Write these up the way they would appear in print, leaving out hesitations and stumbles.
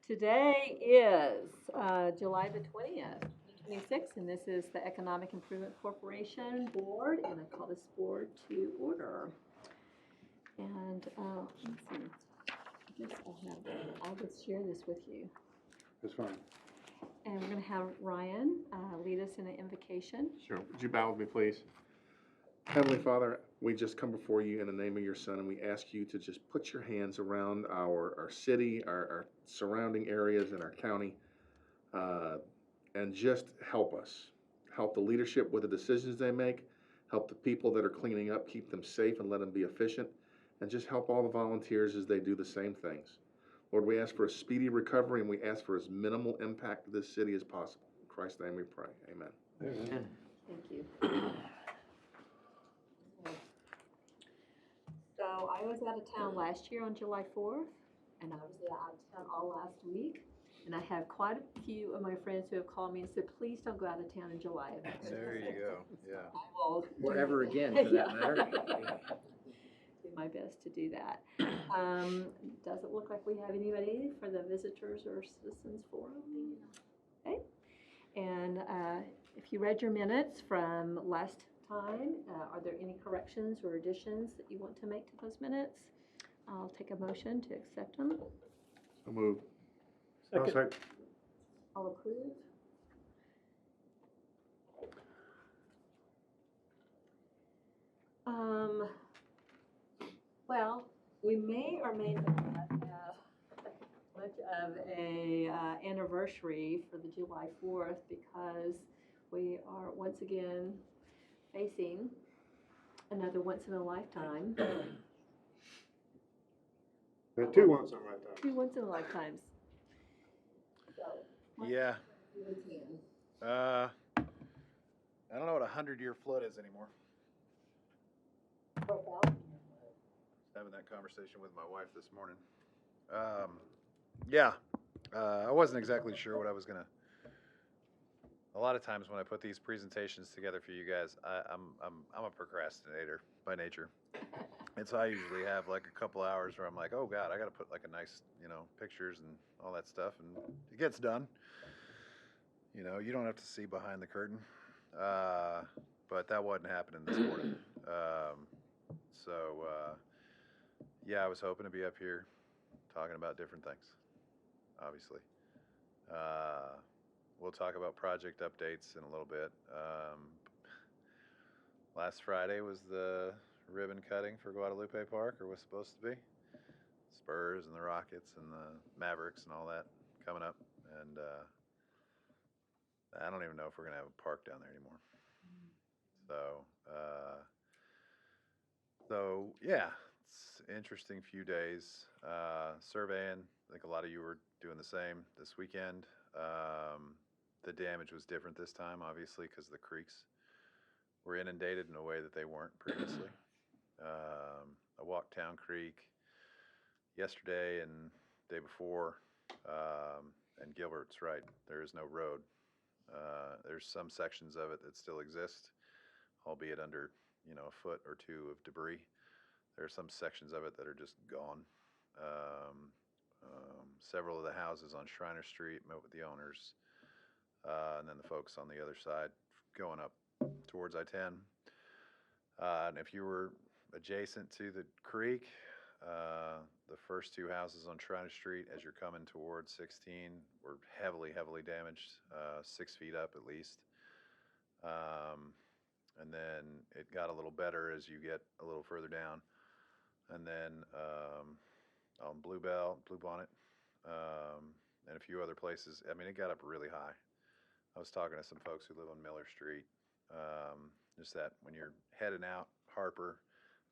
Today is July the 20th, 2026, and this is the Economic Improvement Corporation Board, and I call this board to order. And let's see, I guess I'll just share this with you. That's fine. And we're going to have Ryan lead us in an invocation. Sure. Would you bow with me, please? Heavenly Father, we just come before you in the name of your Son, and we ask you to just put your hands around our city, our surrounding areas, and our county, and just help us. Help the leadership with the decisions they make. Help the people that are cleaning up, keep them safe and let them be efficient. And just help all the volunteers as they do the same things. Lord, we ask for a speedy recovery, and we ask for as minimal impact to this city as possible. In Christ's name we pray. Amen. Amen. Thank you. So I was out of town last year on July 4th, and I was out of town all last week. And I have quite a few of my friends who have called me and said, please don't go out of town in July. There you go. Yeah. I will Or ever again, for that matter. Do my best to do that. Doesn't look like we have anybody for the visitors or citizens forum. Okay. And if you read your minutes from last time, are there any corrections or additions that you want to make to those minutes? I'll take a motion to accept them. So moved. Second. All approved. Well, we may or may not have much of a anniversary for the July 4th because we are once again facing another once in a lifetime. Two once in a lifetime. Two once in a lifetimes. So, Yeah. routine. I don't know what a 100-year flood is anymore. Having that conversation with my wife this morning. I wasn't exactly sure what I was gonna. A lot of times when I put these presentations together for you guys, I'm a procrastinator by nature, and so I usually have like a couple hours where I'm like, oh God, I got to put like a nice, pictures and all that stuff, and it gets done. You don't have to see behind the curtain, but that wasn't happening this morning. I was hoping to be up here talking about different things, obviously. We'll talk about project updates in a little bit. Last Friday was the ribbon cutting for Guadalupe Park, or was supposed to be. Spurs and the Rockets and the Mavericks and all that coming up. And I don't even know if we're going to have a park down there anymore. It's an interesting few days. Surveying, I think a lot of you were doing the same this weekend. The damage was different this time, obviously, because the creeks were inundated in a way that they weren't previously. I walked Town Creek yesterday and day before, and Gilbert's right. There is no road. There's some sections of it that still exist, albeit under, a foot or two of debris. There are some sections of it that are just gone. Several of the houses on Shriner Street, met with the owners, and then the folks on the other side going up towards I-10. And if you were adjacent to the creek, the first two houses on Shriner Street as you're coming towards 16 were heavily, heavily damaged, 6 feet up at least. And then it got a little better as you get a little further down. And then on Bluebonnet, and a few other places, it got up really high. I was talking to some folks who live on Miller Street. Just that when you're heading out Harper,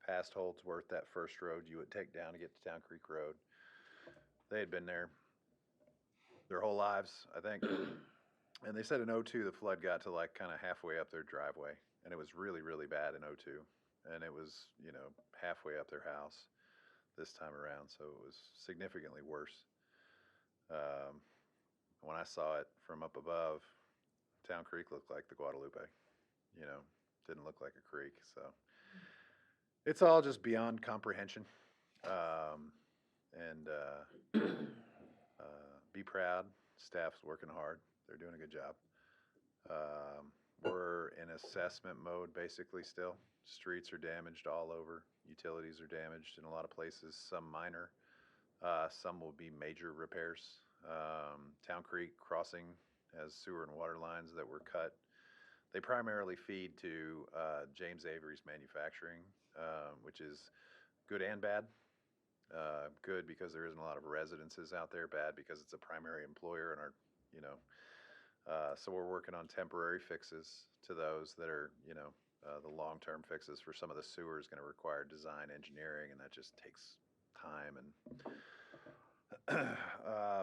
past Holdsworth, that first road you would take down to get to Town Creek Road. They had been there their whole lives, I think. And they said in 02 the flood got to like kind of halfway up their driveway, and it was really, really bad in 02. And it was, halfway up their house this time around, so it was significantly worse. When I saw it from up above, Town Creek looked like the Guadalupe, didn't look like a creek. So it's all just beyond comprehension. be proud. Staff's working hard. They're doing a good job. We're in assessment mode basically still. Streets are damaged all over. Utilities are damaged in a lot of places, some minor. Some will be major repairs. Town Creek Crossing has sewer and water lines that were cut. They primarily feed to James Avery's manufacturing, which is good and bad. Good because there isn't a lot of residences out there. Bad because it's a primary employer, and so we're working on temporary fixes to those that are, the long-term fixes for some of the sewer is going to require design engineering, and that just takes time. And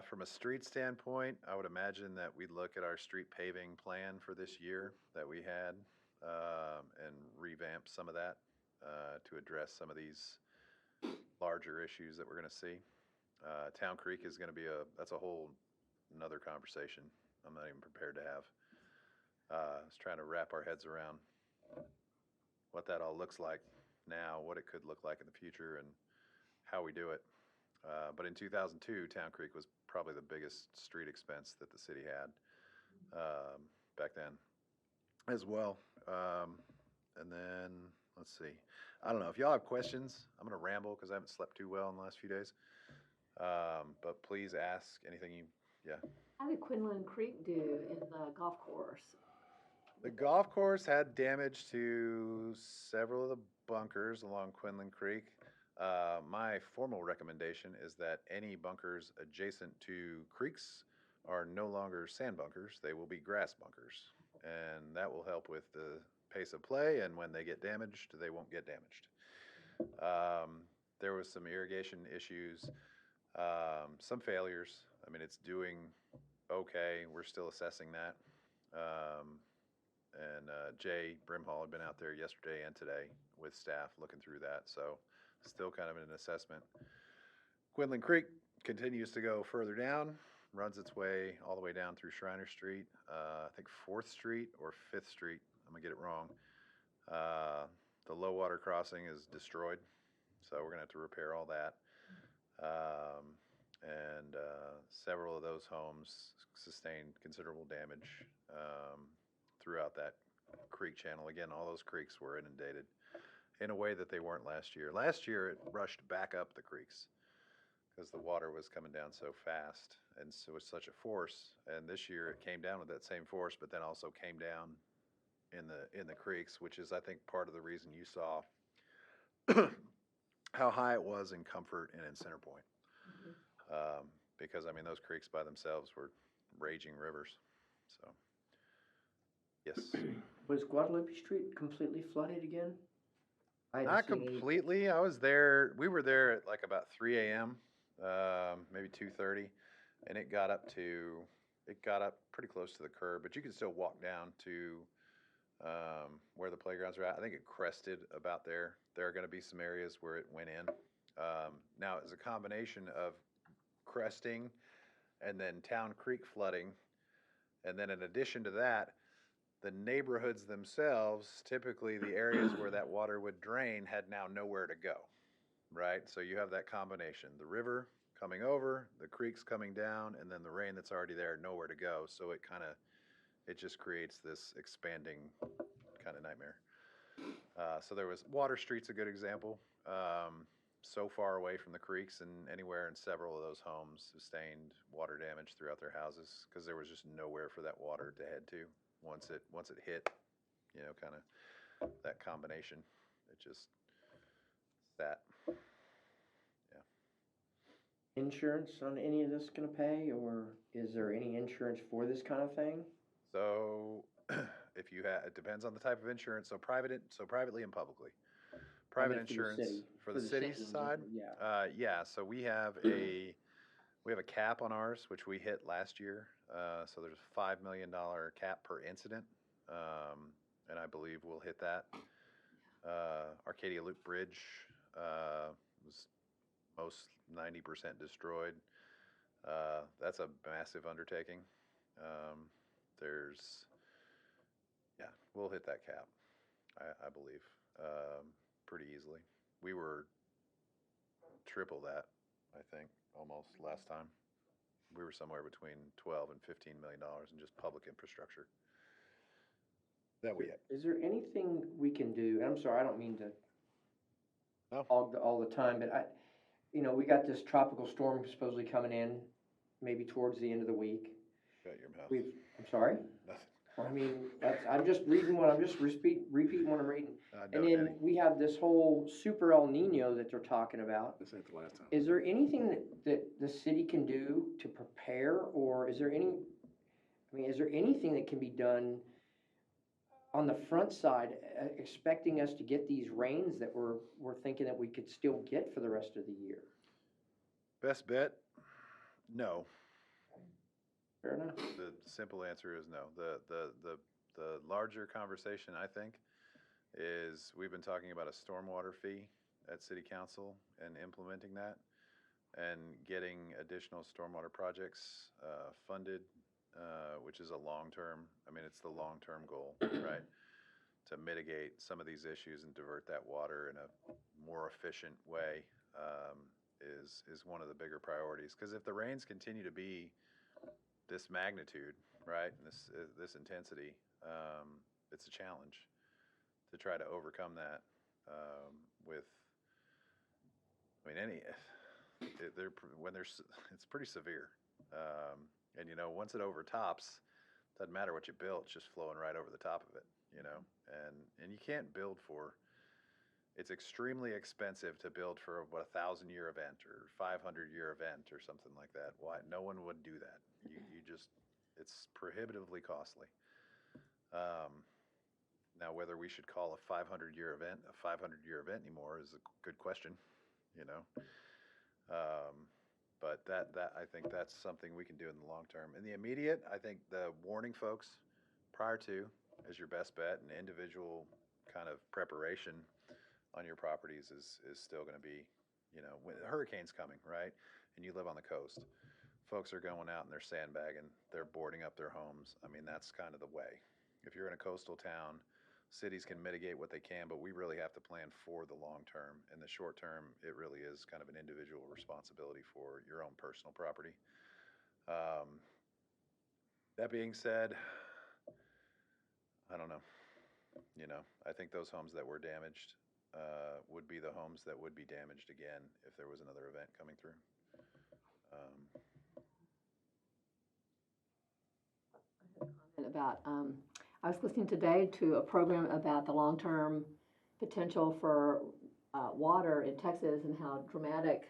from a street standpoint, I would imagine that we'd look at our street paving plan for this year that we had and revamp some of that to address some of these larger issues that we're going to see. Town Creek is going to be that's a whole another conversation I'm not even prepared to have. I was trying to wrap our heads around what that all looks like now, what it could look like in the future, and how we do it. But in 2002, Town Creek was probably the biggest street expense that the city had back then as well. And then, let's see. I don't know. If y'all have questions, I'm going to ramble because I haven't slept too well in the last few days. But please ask anything yeah. How did Quinlan Creek do in the golf course? The golf course had damage to several of the bunkers along Quinlan Creek. My formal recommendation is that any bunkers adjacent to creeks are no longer sand bunkers. They will be grass bunkers. And that will help with the pace of play, and when they get damaged, they won't get damaged. There was some irrigation issues, some failures. I mean, it's doing okay. We're still assessing that. Jay Brimhall had been out there yesterday and today with staff looking through that, so still kind of in an assessment. Quinlan Creek continues to go further down, runs its way all the way down through Shriner Street. I think 4th Street or 5th Street. I'm going to get it wrong. The low water crossing is destroyed, so we're going to have to repair all that. Several of those homes sustained considerable damage throughout that creek channel. Again, all those creeks were inundated in a way that they weren't last year. Last year, it rushed back up the creeks because the water was coming down so fast and so with such a force. And this year, it came down with that same force, but then also came down in the creeks, which is, I think, part of the reason you saw how high it was in Comfort and in Center Point. Because, I mean, those creeks by themselves were raging rivers. So, yes. Was Guadalupe Street completely flooded again? Not completely. I was there. We were there at like about 3 a.m., maybe 2:30, and it got up pretty close to the curb, but you could still walk down to where the playgrounds are at. I think it crested about there. There are going to be some areas where it went in. Now, it's a combination of cresting and then Town Creek flooding, and then in addition to that, the neighborhoods themselves, typically the areas where that water would drain, had now nowhere to go, right? So you have that combination, the river coming over, the creeks coming down, and then the rain that's already there, nowhere to go. So it just creates this expanding kind of nightmare. So there was Water Street's a good example. So far away from the creeks, and anywhere in several of those homes sustained water damage throughout their houses because there was just nowhere for that water to head to. Once it hit, kind of that combination, it just sat. Yeah. Insurance on any of this going to pay, or is there any insurance for this kind of thing? So, if you have, it depends on the type of insurance. So privately and publicly. Private insurance for the city's side. Yeah. Yeah. So we have a cap on ours, which we hit last year. So there's a $5 million cap per incident, and I believe we'll hit that. Arcadia Loop Bridge was most 90% destroyed. That's a massive undertaking. We'll hit that cap, I believe, pretty easily. We were triple that, I think, almost last time. we were somewhere between 12 and $15 million in just public infrastructure. That we Is there anything we can do, and I'm sorry, I don't mean to No. hog all the time, but we got this tropical storm supposedly coming in, maybe towards the end of the week. got your mouth. I'm sorry? Nothing. I mean, I'm just repeating what I'm reading. No, And then Danny. we have this whole super El Nino that they're talking about. This ain't the last time. Is there anything that the city can do to prepare, or is there anything that can be done on the front side, expecting us to get these rains that we're thinking that we could still get for the rest of the year? Best bet? No. Fair enough. The simple answer is no. The larger conversation, I think, is we've been talking about a stormwater fee at City Council and implementing that and getting additional stormwater projects funded, which is a long-term, it's the long-term goal, right? To mitigate some of these issues and divert that water in a more efficient way is one of the bigger priorities. Because if the rains continue to be this magnitude, right, and this intensity, it's a challenge to try to overcome that with, it's pretty severe. And once it overtops, doesn't matter what you built, it's just flowing right over the top of it, and you can't build for, it's extremely expensive to build for a 1,000-year event or 500-year event or something like that. Why? No one would do that. You just, it's prohibitively costly. Now, whether we should call a 500-year event a 500-year event anymore is a good question, but that I think that's something we can do in the long term. In the immediate, I think the warning folks prior to is your best bet, and individual kind of preparation on your properties is still going to be, when the hurricane's coming, right? And you live on the coast. Folks are going out and they're sandbagging, they're boarding up their homes. That's kind of the way. If you're in a coastal town, cities can mitigate what they can, but we really have to plan for the long term. In the short term, it really is kind of an individual responsibility for your own personal property. That being said, I don't know. I think those homes that were damaged would be the homes that would be damaged again if there was another event coming through. About, I was listening today to a program about the long-term potential for water in Texas and how dramatic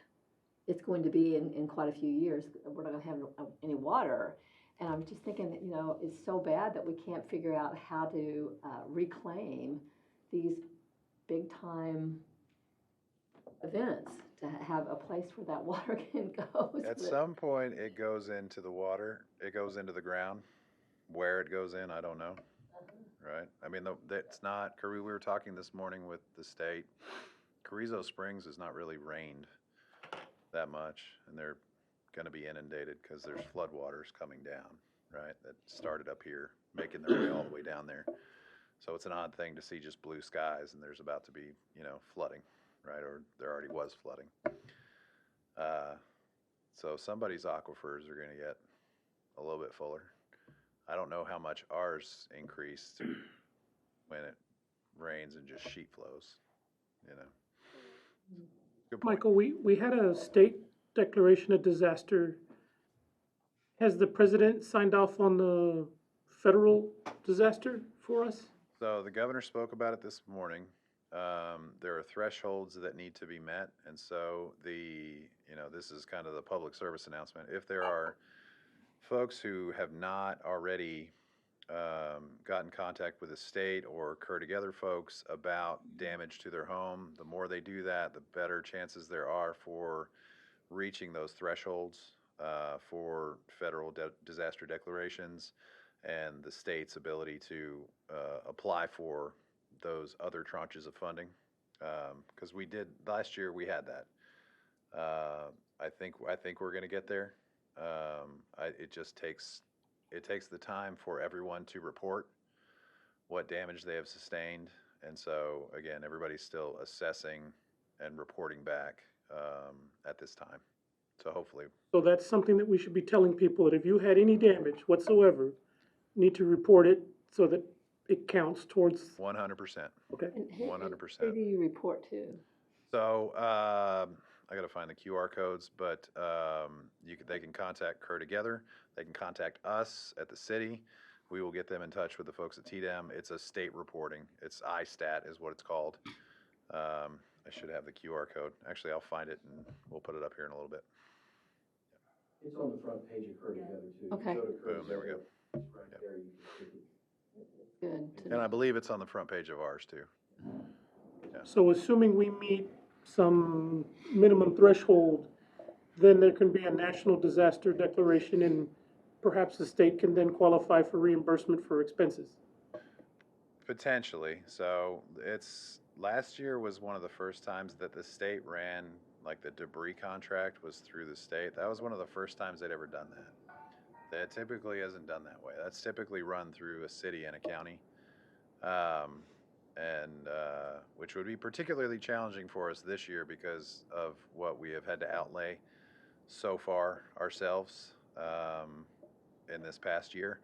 it's going to be in quite a few years. We're not going to have any water. And I'm just thinking that, it's so bad that we can't figure out how to reclaim these big-time events, to have a place wwhere that water can go. At some point, it goes into the water, it goes into the ground. Where it goes in, I don't know. Right? That's not, we were talking this morning with the state. Carrizo Springs has not really rained that much, and they're going to be inundated because there's floodwaters coming down, right? That started up here, making their way all the way down there. So it's an odd thing to see just blue skies and there's about to be, flooding, right? Or there already was flooding. So somebody's aquifers are going to get a little bit fuller. I don't know how much ours increased when it rains and just sheet flows, Good point. Michael, we had a state declaration of disaster. Has the president signed off on the federal disaster for us? So the governor spoke about it this morning. There are thresholds that need to be met, and so this is kind of the public service announcement. If there are folks who have not already got in contact with the state or Kerr-Together folks about damage to their home, the more they do that, the better chances there are for reaching those thresholds for federal disaster declarations and the state's ability to apply for those other tranches of funding. Because we did last year, we had that. I think we're going to get there. It just takes the time for everyone to report what damage they have sustained, and so again, everybody's still assessing and reporting back at this time. So hopefully, So that's something that we should be telling people, that if you had any damage whatsoever, you need to report it so that it counts towards, 100%, okay? And who 100%. do you report to? So I got to find the QR codes, but they can contact Kerrville. They can contact us at the city. We will get them in touch with the folks at TDEM. It's a state reporting. It's ISTAT is what it's called. I should have the QR code. Actually, I'll find it and we'll put it up here in a little bit. It's on the front page of Kerrville too. Okay. Go to Boom, there we go. Kerrville. Right there, you can see it. Good to And know. I believe it's on the front page of ours too. So assuming we meet some minimum threshold, then there can be a national disaster declaration and perhaps the state can then qualify for reimbursement for expenses. Potentially. So last year was one of the first times that the state ran, like the debris contract was through the state. That was one of the first times they'd ever done that. That typically hasn't done that way. That's typically run through a city and a county. Which would be particularly challenging for us this year because of what we have had to outlay so far ourselves in this past year.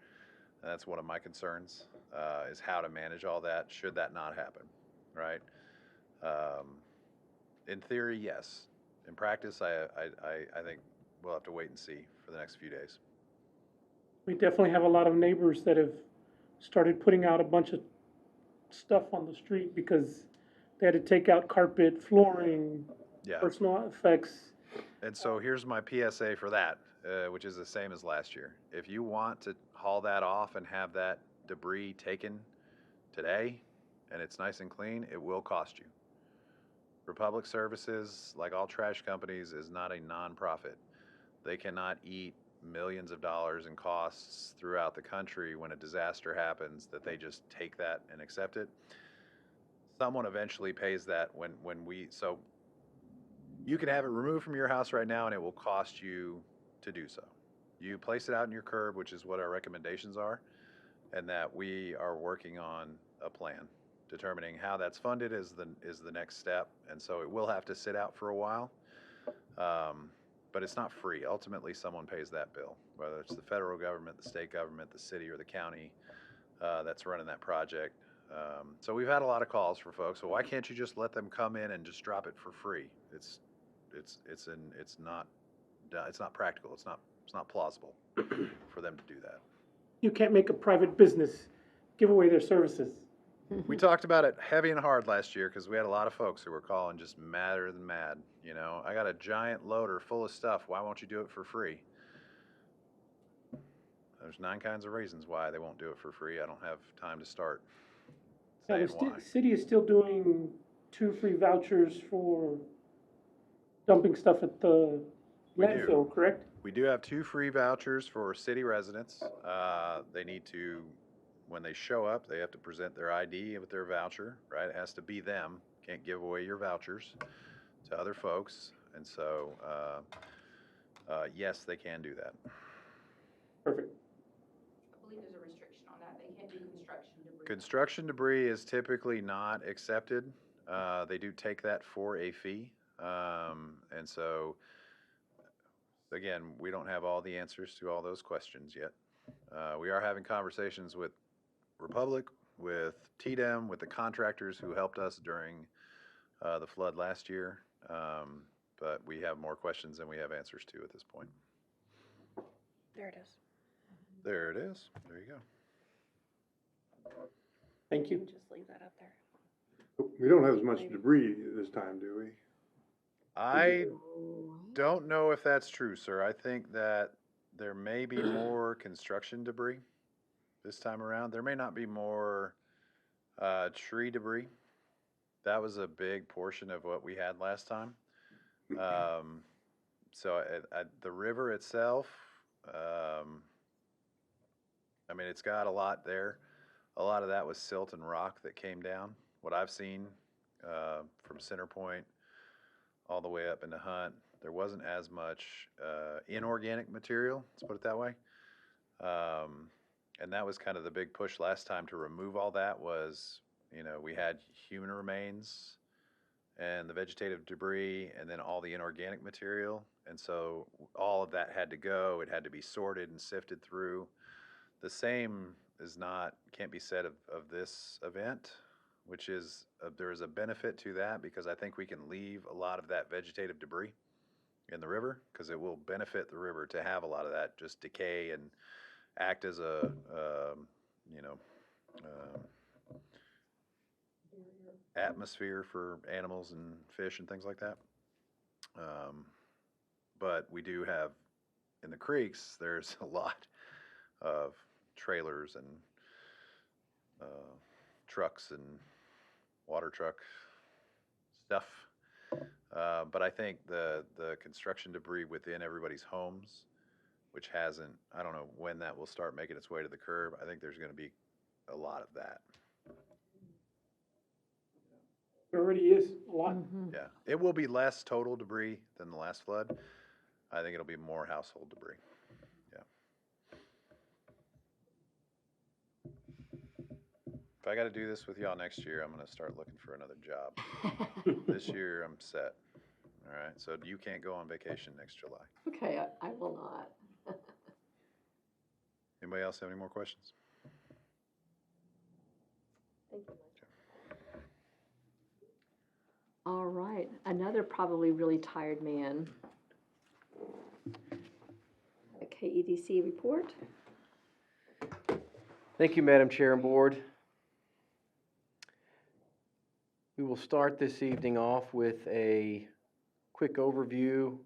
And that's one of my concerns, is how to manage all that should that not happen, right? In theory, yes. In practice, I think we'll have to wait and see for the next few days. We definitely have a lot of neighbors that have started putting out a bunch of stuff on the street because they had to take out carpet, flooring, Yeah. personal effects. And so here's my PSA for that, which is the same as last year. If you want to haul that off and have that debris taken today and it's nice and clean, it will cost you. Republic Services, like all trash companies, is not a nonprofit. They cannot eat millions of dollars in costs throughout the country when a disaster happens that they just take that and accept it. Someone eventually pays that so you can have it removed from your house right now and it will cost you to do so. You place it out in your curb, which is what our recommendations are, and that we are working on a plan. Determining how that's funded is the next step, and so it will have to sit out for a while. But it's not free. Ultimately, someone pays that bill, whether it's the federal government, the state government, the city, or the county that's running that project. So we've had a lot of calls for folks. So why can't you just let them come in and just drop it for free? It's not practical. It's not plausible for them to do that. You can't make a private business give away their services. We talked about it heavy and hard last year because we had a lot of folks who were calling just madder than mad. You know, I got a giant loader full of stuff. Why won't you do it for free? There's 9 kinds of reasons why they won't do it for free. I don't have time to start Now, saying the why. city is still doing 2 free vouchers for dumping stuff at the We do. landfill, correct? We do have 2 free vouchers for city residents. They need to, when they show up, they have to present their ID with their voucher, right? It has to be them. Can't give away your vouchers to other folks. And so, yes, they can do that. Perfect. I believe there's a restriction on that. They can't do construction debris. Construction debris is typically not accepted. They do take that for a fee. And so, again, we don't have all the answers to all those questions yet. We are having conversations with Republic, with TDEM, with the contractors who helped us during the flood last year. But we have more questions than we have answers to at this point. There it is. There it is. There you go. Thank you. Just leave that up there. We don't have as much debris this time, do we? I don't know if that's true, sir. I think that there may be more construction debris this time around. There may not be more tree debris. That was a big portion of what we had last time. So at the river itself, I mean, it's got a lot there. A lot of that was silt and rock that came down. What I've seen from Center Point all the way up into Hunt, there wasn't as much inorganic material, let's put it that way. And that was kind of the big push last time to remove all that was, you know, we had human remains and the vegetative debris, and then all the inorganic material. And so all of that had to go. It had to be sorted and sifted through. The same can't be said of this event, which is there is a benefit to that because I think we can leave a lot of that vegetative debris in the river because it will benefit the river to have a lot of that just decay and act as a, you know, atmosphere for animals and fish and things like that. But we do have in the creeks, there's a lot of trailers and trucks and water truck stuff. But I think the construction debris within everybody's homes, which hasn't, I don't know when that will start making its way to the curb. I think there's going to be a lot of that. There already is a lot. Yeah, it will be less total debris than the last flood. I think it'll be more household debris. Yeah. If I got to do this with y'all next year, I'm going to start looking for another job. This year, I'm set. All right, so you can't go on vacation next July. Okay, I will not. Anybody else have any more questions? Thank you. All right, another probably really tired man. A KEDC report. Thank you, Madam Chair and Board. We will start this evening off with a quick overview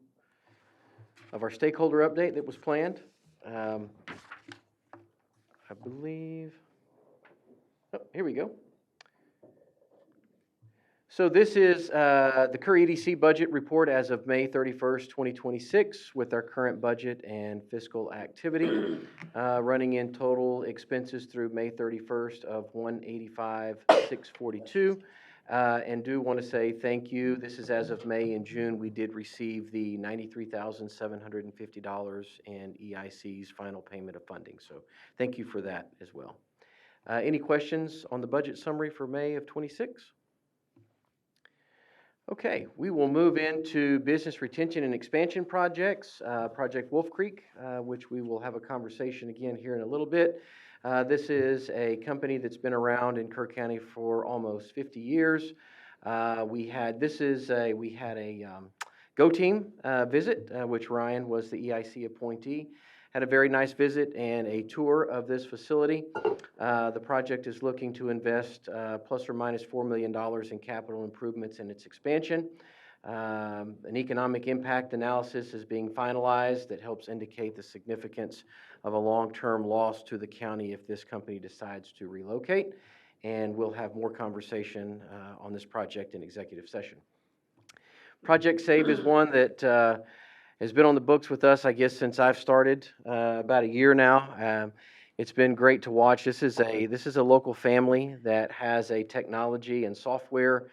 of our stakeholder update that was planned. I believe, here we go. So this is the Kerr EDC budget report as of May 31st, 2026, with our current budget and fiscal activity, running in total expenses through May 31st of $185,642. And do want to say thank you. This is as of May and June. We did receive the $93,750 in EIC's final payment of funding. So thank you for that as well. Any questions on the budget summary for May of 26? Okay, we will move into business retention and expansion projects, Project Wolf Creek, which we will have a conversation again here in a little bit. This is a company that's been around in Kerr County for almost 50 years. We had a Go Team visit, which Ryan was the EIC appointee. Had a very nice visit and a tour of this facility. The project is looking to invest plus or minus $4 million in capital improvements in its expansion. An economic impact analysis is being finalized that helps indicate the significance of a long-term loss to the county if this company decides to relocate. And we'll have more conversation on this project in executive session. Project SAVE is one that has been on the books with us, I guess, since I've started about a year now. It's been great to watch. This is a local family that has a technology and software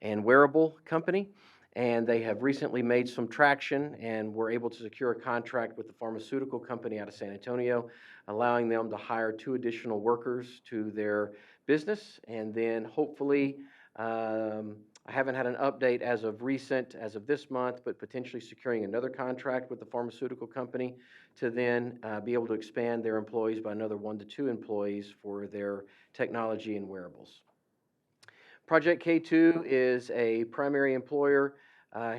and wearable company, and they have recently made some traction and were able to secure a contract with the pharmaceutical company out of San Antonio, allowing them to hire 2 additional workers to their business, and then hopefully I haven't had an update as of this month, but potentially securing another contract with the pharmaceutical company to then be able to expand their employees by another 1 to 2 employees for their technology and wearables. Project K2 is a primary employer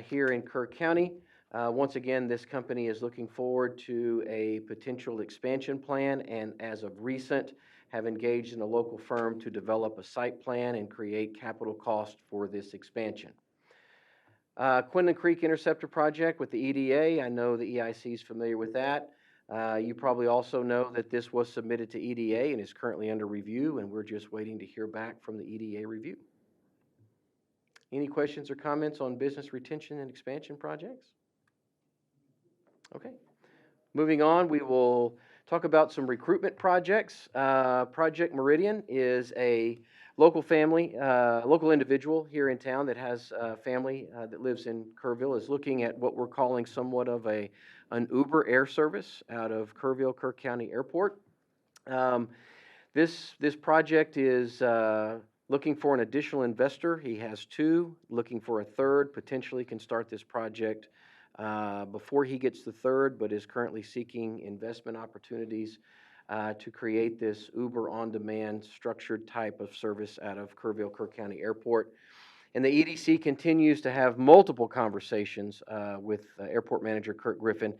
here in Kerr County. Once again, this company is looking forward to a potential expansion plan, and as of recent, have engaged in a local firm to develop a site plan and create capital cost for this expansion. Quinlan Creek Interceptor Project with the EDA, I know the EIC is familiar with that. You probably also know that this was submitted to EDA and is currently under review, and we're just waiting to hear back from the EDA review. Any questions or comments on business retention and expansion projects? Okay. Moving on, we will talk about some recruitment projects. Project Meridian is a local individual here in town that has a family that lives in Kerrville, is looking at what we're calling somewhat of an Uber air service out of Kerrville, Kerr County Airport. This project is Looking for an additional investor. He has two. Looking for a third. Potentially can start this project before he gets the third, but is currently seeking investment opportunities to create this Uber on-demand structured type of service out of Kerrville, Kerr County Airport. And the EDC continues to have multiple conversations with Airport Manager Kurt Griffin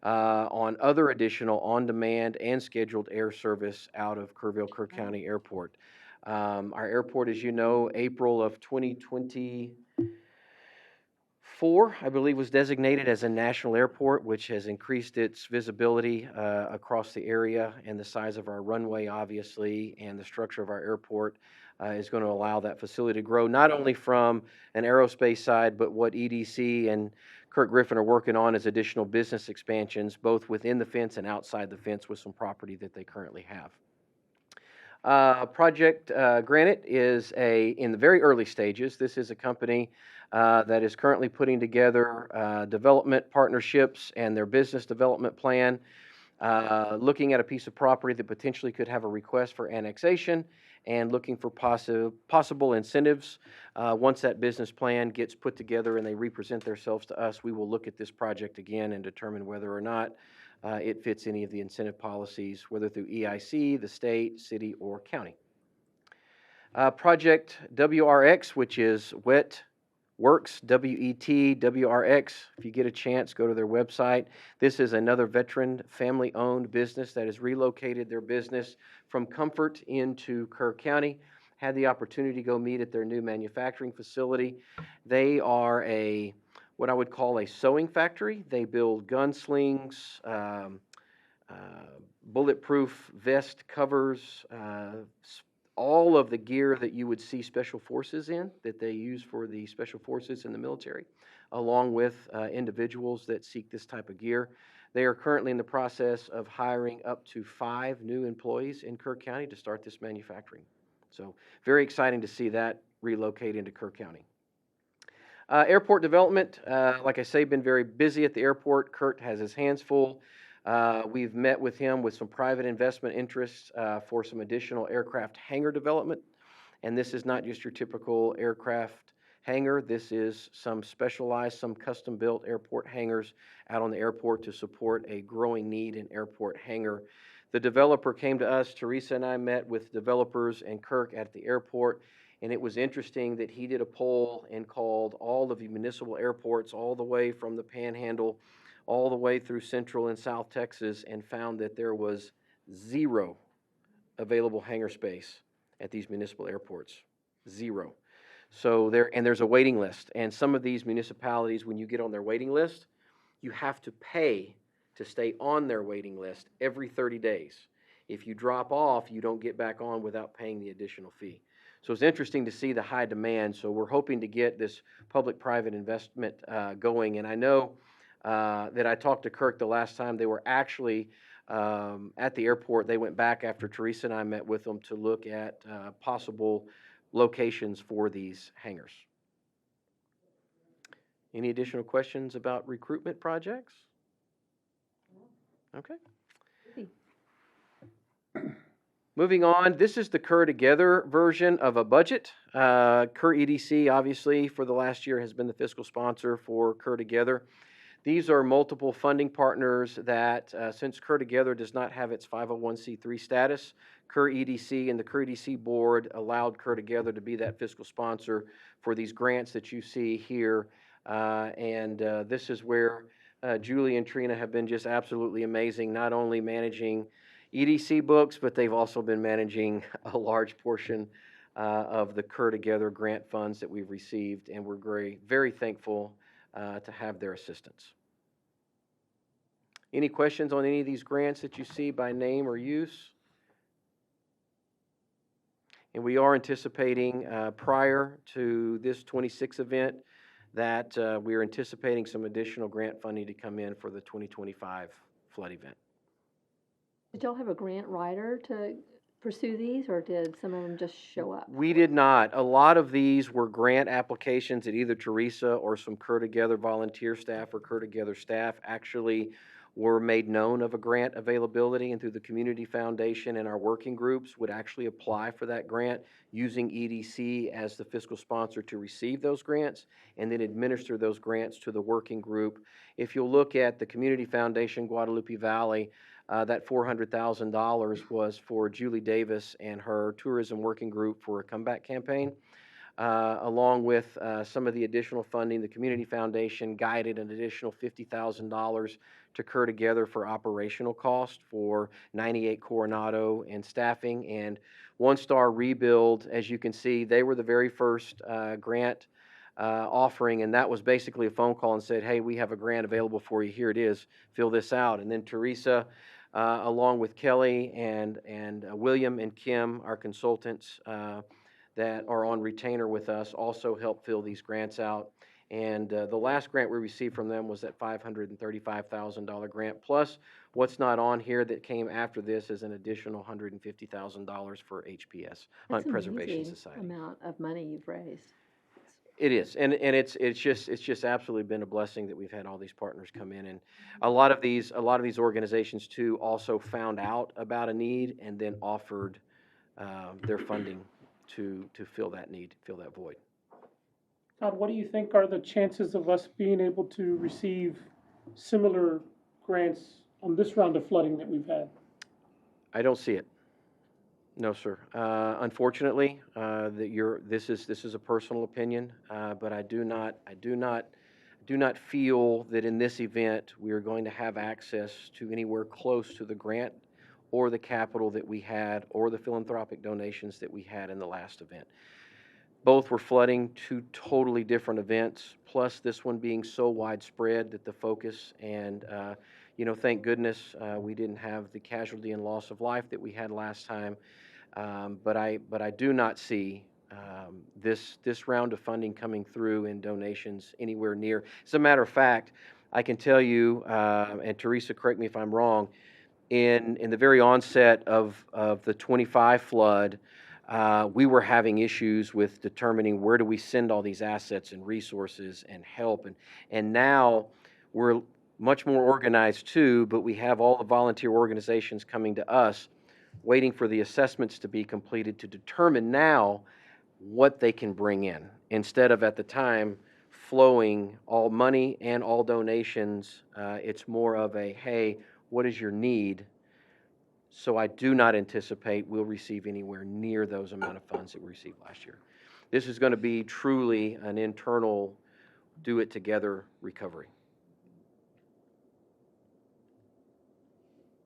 on other additional on-demand and scheduled air service out of Kerrville, Kerr County Airport. Our airport, as you know, April of 2024, I believe, was designated as a national airport, which has increased its visibility across the area, and the size of our runway, obviously, and the structure of our airport is going to allow that facility to grow, not only from an aerospace side, but what EDC and Kurt Griffin are working on is additional business expansions, both within the fence and outside the fence with some property that they currently have. Project Granite is in the very early stages. This is a company that is currently putting together development partnerships and their business development plan, looking at a piece of property that potentially could have a request for annexation and looking for possible incentives. Once that business plan gets put together and they represent themselves to us, we will look at this project again and determine whether or not it fits any of the incentive policies, whether through EIC, the state, city, or county. Project WRX, which is Wet Works, WETWRX. If you get a chance, go to their website. This is another veteran family-owned business that has relocated their business from Comfort into Kerr County. Had the opportunity to go meet at their new manufacturing facility. They are what I would call a sewing factory. They build gunslings, bulletproof vest covers, all of the gear that you would see special forces in, that they use for the special forces in the military, along with individuals that seek this type of gear. They are currently in the process of hiring up to 5 new employees in Kerr County to start this manufacturing. So very exciting to see that relocate into Kerr County. Airport development, like I say, been very busy at the airport. Kurt has his hands full. We've met with him with some private investment interests for some additional aircraft hangar development. And this is not just your typical aircraft hangar. This is some specialized, some custom-built airport hangars out on the airport to support a growing need in airport hangar. The developer came to us. Teresa and I met with developers and Kirk at the airport. And it was interesting that he did a poll and called all of the municipal airports all the way from the Panhandle all the way through Central and South Texas and found that there was 0 available hangar space at these municipal airports. 0. So there's a waiting list. And some of these municipalities, when you get on their waiting list, you have to pay to stay on their waiting list every 30 days. If you drop off, you don't get back on without paying the additional fee. So it's interesting to see the high demand. So we're hoping to get this public-private investment going. And I know that I talked to Kirk the last time. They were actually at the airport. They went back after Teresa and I met with them to look at possible locations for these hangars. Any additional questions about recruitment projects? Okay. Moving on, this is the Kerr Together version of a budget. Kerr EDC, obviously, for the last year has been the fiscal sponsor for Kerr Together. These are multiple funding partners that, since Kerr Together does not have its 501c3 status, Kerr EDC and the Kerr EDC board allowed Kerr Together to be that fiscal sponsor for these grants that you see here. This is where Julie and Trina have been just absolutely amazing, not only managing EDC books, but they've also been managing a large portion of the Kerr Together grant funds that we've received, and we're very, very thankful to have their assistance. Any questions on any of these grants that you see by name or use? And we are anticipating prior to this 26 event that we are anticipating some additional grant funding to come in for the 2025 flood event. Did y'all have a grant writer to pursue these, or did some of them just show up? We did not. A lot of these were grant applications that either Teresa or some Kerr Together volunteer staff or Kerr Together staff actually were made known of a grant availability, and through the Community Foundation and our working groups would actually apply for that grant using EDC as the fiscal sponsor to receive those grants and then administer those grants to the working group. If you'll look at the Community Foundation Guadalupe Valley, that $400,000 was for Julie Davis and her tourism working group for a comeback campaign. Along with some of the additional funding, the Community Foundation guided an additional $50,000 to Kerr Together for operational cost for 98 Coronado and staffing. And One Star Rebuild, as you can see, they were the very first grant offering, and that was basically a phone call and said, hey, we have a grant available for you. Here it is. Fill this out. And then Teresa, along with Kelly and William and Kim, our consultants, that are on retainer with us, also help fill these grants out. And the last grant we received from them was that $535,000 grant, plus what's not on here that came after this is an additional $150,000 for HPS, Hunt Preservation Society. That's an amazing amount of money you've raised. It is, and it's just absolutely been a blessing that we've had all these partners come in, and a lot of these organizations too also found out about a need and then offered their funding to fill that need, fill that void. Todd, what do you think are the chances of us being able to receive similar grants on this round of flooding that we've had? I don't see it. No, sir. Unfortunately, this is a personal opinion, but I do not feel that in this event we are going to have access to anywhere close to the grant or the capital that we had or the philanthropic donations that we had in the last event. Both were flooding, two totally different events, plus this one being so widespread that the focus and, thank goodness we didn't have the casualty and loss of life that we had last time. But I do not see this round of funding coming through in donations anywhere near. As a matter of fact, I can tell you, and Teresa, correct me if I'm wrong, in the very onset of the 25 flood, we were having issues with determining where do we send all these assets and resources and help. And now we're much more organized too, but we have all the volunteer organizations coming to us, waiting for the assessments to be completed to determine now what they can bring in, instead of at the time flowing all money and all donations. It's more of a, hey, what is your need? So I do not anticipate we'll receive anywhere near those amount of funds that we received last year. This is going to be truly an internal do-it-together recovery.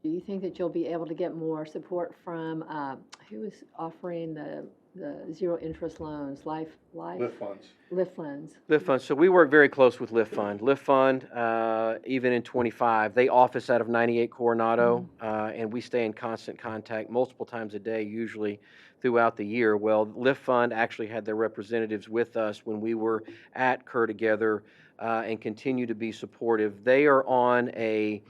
Do you think that you'll be able to get more support from, who is offering the zero interest loans, Life? Lift funds. Lift funds. Lift Fund. So we work very close with Lift Fund. Lift Fund, even in 25, they office out of 98 Coronado, and we stay in constant contact multiple times a day, usually throughout the year. Well, Lift Fund actually had their representatives with us when we were at Kerr Together, and continue to be supportive. They are on a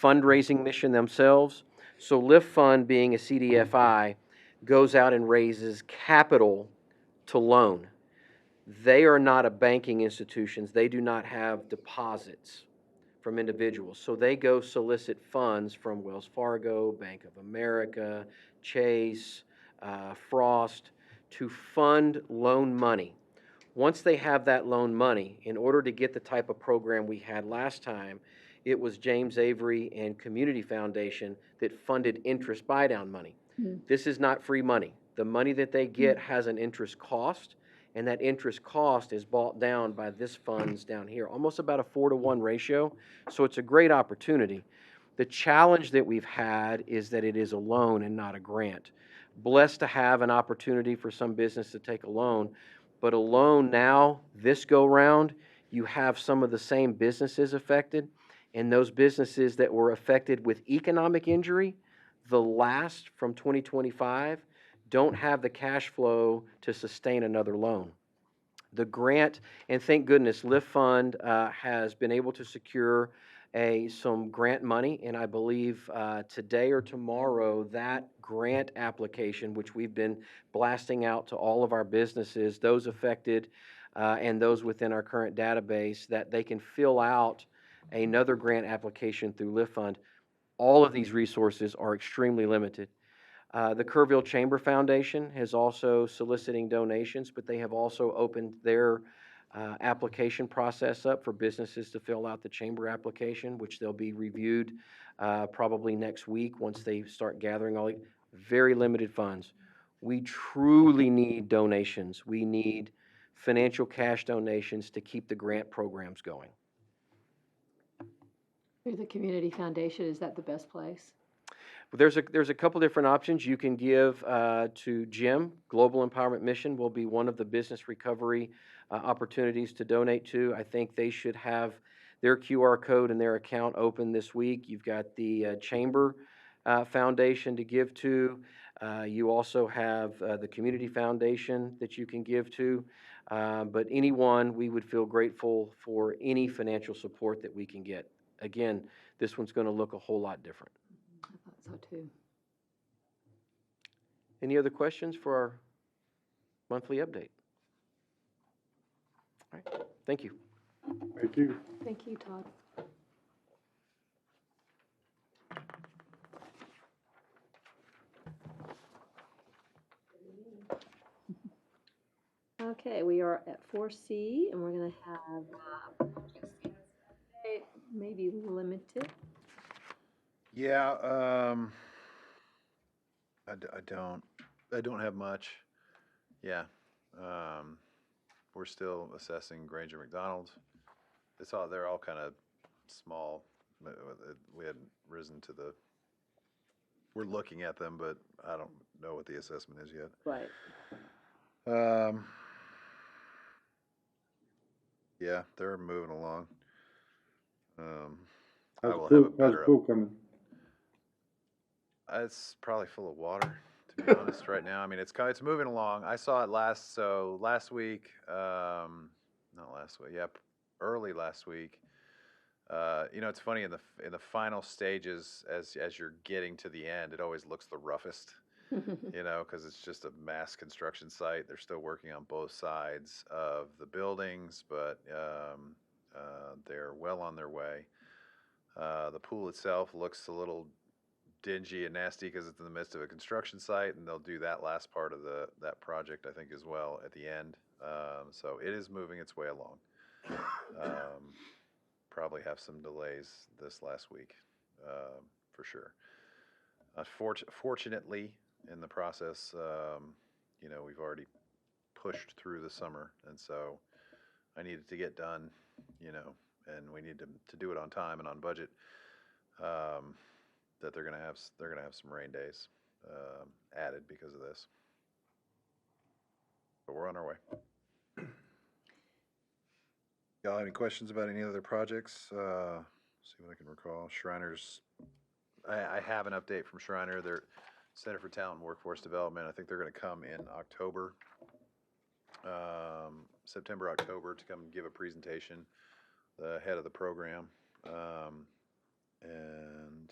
fundraising mission themselves. So Lift Fund, being a CDFI, goes out and raises capital to loan. They are not a banking institution. They do not have deposits from individuals. So they go solicit funds from Wells Fargo, Bank of America, Chase, Frost, to fund loan money. Once they have that loan money, in order to get the type of program we had last time, it was James Avery and Community Foundation that funded interest buy-down money. This is not free money. The money that they get has an interest cost, and that interest cost is bought down by this funds down here, almost about a 4-to-1 ratio. So it's a great opportunity. The challenge that we've had is that it is a loan and not a grant. Blessed to have an opportunity for some business to take a loan, but a loan now, this go round, you have some of the same businesses affected, and those businesses that were affected with economic injury, the last from 2025, don't have the cash flow to sustain another loan. The grant, and thank goodness, Lift Fund has been able to secure some grant money, and I believe today or tomorrow that grant application, which we've been blasting out to all of our businesses, those affected and those within our current database, that they can fill out another grant application through Lift Fund. All of these resources are extremely limited. The Kerrville Chamber Foundation is also soliciting donations, but they have also opened their application process up for businesses to fill out the chamber application, which they'll be reviewed probably next week once they start gathering all. Very limited funds. We truly need donations. We need financial cash donations to keep the grant programs going. Through the community foundation, is that the best place? There's a couple different options. You can give to Jim. Global Empowerment Mission will be one of the business recovery opportunities to donate to. I think they should have their QR code and their account open this week. You've got the Chamber Foundation to give to. You also have the Community Foundation that you can give to. But anyone, we would feel grateful for any financial support that we can get. Again, this one's going to look a whole lot different. I thought so too. Any other questions for our monthly update? All right, thank you. Thank you. Thank you, Todd. Okay, we are at 4C, and we're going to have maybe limited. Yeah, I don't have much. Yeah, we're still assessing Granger McDonald. They're all kind of small. We hadn't risen to the. We're looking at them, but I don't know what the assessment is yet. Right. Yeah, they're moving along. I How's will the have a pool, how's the better. pool coming? It's probably full of water, to be honest, right now. I mean, it's moving along. I saw it last week, not last week, yeah, early last week. It's funny in the final stages, as you're getting to the end, it always looks the roughest, because it's just a mass construction site. They're still working on both sides of the buildings, but they're well on their way. The pool itself looks a little dingy and nasty because it's in the midst of a construction site, and they'll do that last part of that project, I think, as well at the end. So it is moving its way along. Probably have some delays this last week, for sure. Fortunately, in the process, we've already pushed through the summer, and so I needed to get done, and we need to do it on time and on budget. That they're gonna have some rain days added because of this, but we're on our way. Y'all have any questions about any other projects? See what I can recall. Shriners, I have an update from Shriner. Their Center for Talent and Workforce Development. I think they're going to come in October, September, October, to come and give a presentation. The head of the program, and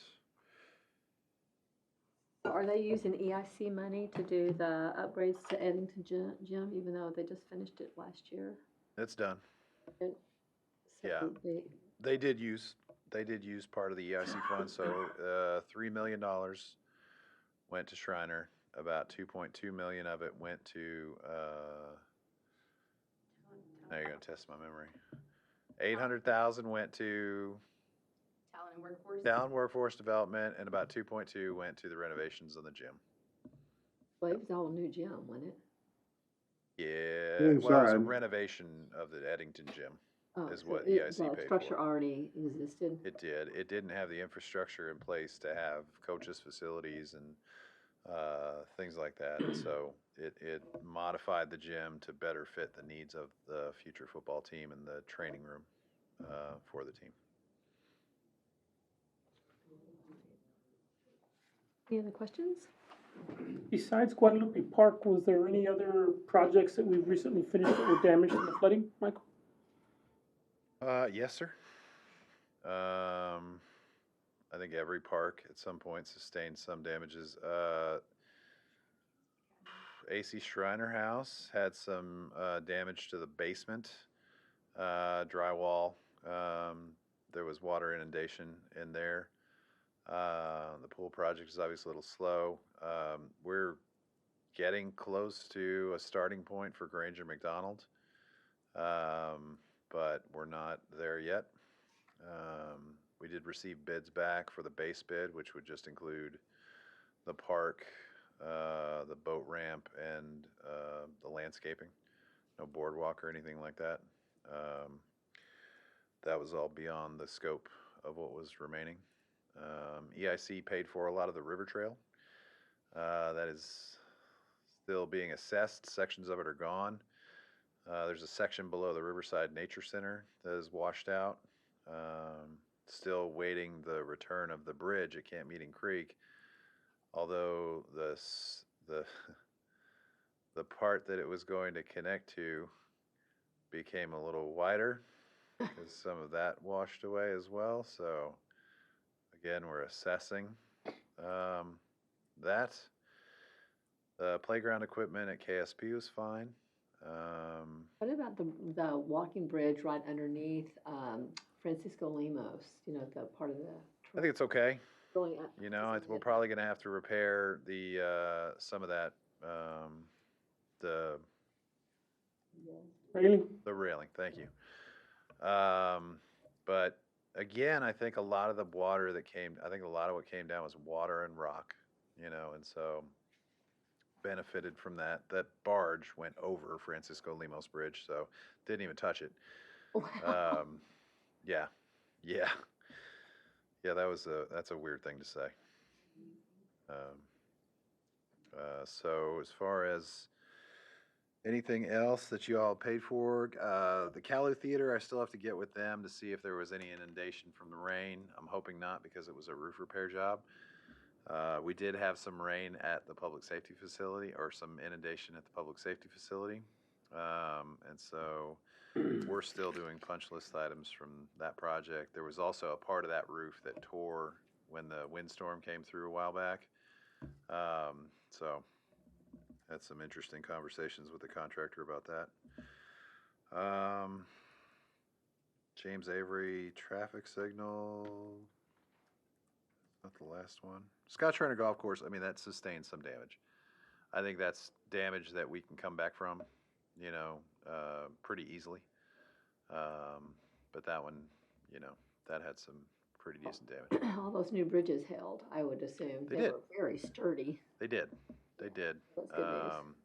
Are they using EIC money to do the upgrades to Eddington Gym, even though they just finished it last year? it's done. So Yeah. They did use part of the EIC fund, so $3 million went to Shriner. About 2.2 million of it went to. Now you're gonna test my memory. 800,000 went to Talent Workforce Development, and about 2.2 went to the renovations on the gym. Well, it was all a new gym, wasn't it? Yeah, well, it was a Inside. renovation of the Eddington gym. Oh, Is so what it- EIC well, paid structure for. already existed. It did. It didn't have the infrastructure in place to have coaches' facilities and things like that. And so it modified the gym to better fit the needs of the future football team and the training room for the team. Any other questions? Besides Guadalupe Park, was there any other projects that we've recently finished that were damaged in the flooding, Michael? Yes, sir. I think every park at some point sustained some damages. AC Shriner House had some damage to the basement drywall. there was water inundation in there. The pool project is obviously a little slow. We're getting close to a starting point for Granger McDonald, but we're not there yet. We did receive bids back for the base bid, which would just include the park, the boat ramp, and the landscaping. No boardwalk or anything like that. That was all beyond the scope of what was remaining. EIC paid for a lot of the river trail. That is still being assessed. Sections of it are gone. There's a section below the Riverside Nature Center that is washed out. Still waiting the return of the bridge at Camp Meeting Creek, although the part that it was going to connect to became a little wider because some of that washed away as well. So again, we're assessing that. The playground equipment at KSP was fine. What about the walking bridge right underneath Francisco Lemos? You know, the part of the. I think it's okay. Going up. You know, we're probably going to have to repair the some of that the Really? the railing. Thank you. But again, I think a lot of the water that came, I think a lot of what came down was water and rock. You know, and so benefited from that. That barge went over Francisco Lemos Bridge, so didn't even touch it. Wow. Yeah. That's a weird thing to say. So as far as anything else that you all paid for, the Calu Theater, I still have to get with them to see if there was any inundation from the rain. I'm hoping not, because it was a roof repair job. We did have some rain at the public safety facility, or some inundation at the public safety facility. And so we're still doing punch list items from that project. There was also a part of that roof that tore when the windstorm came through a while back. So had some interesting conversations with the contractor about that. James Avery traffic signal. Not the last one. Scott Turner Golf Course, I mean, that sustained some damage. I think that's damage that we can come back from, you know, pretty easily. But that one, you know, that had some pretty decent damage. All those new bridges held, I would assume. They They did. were very sturdy. They did. That's good news.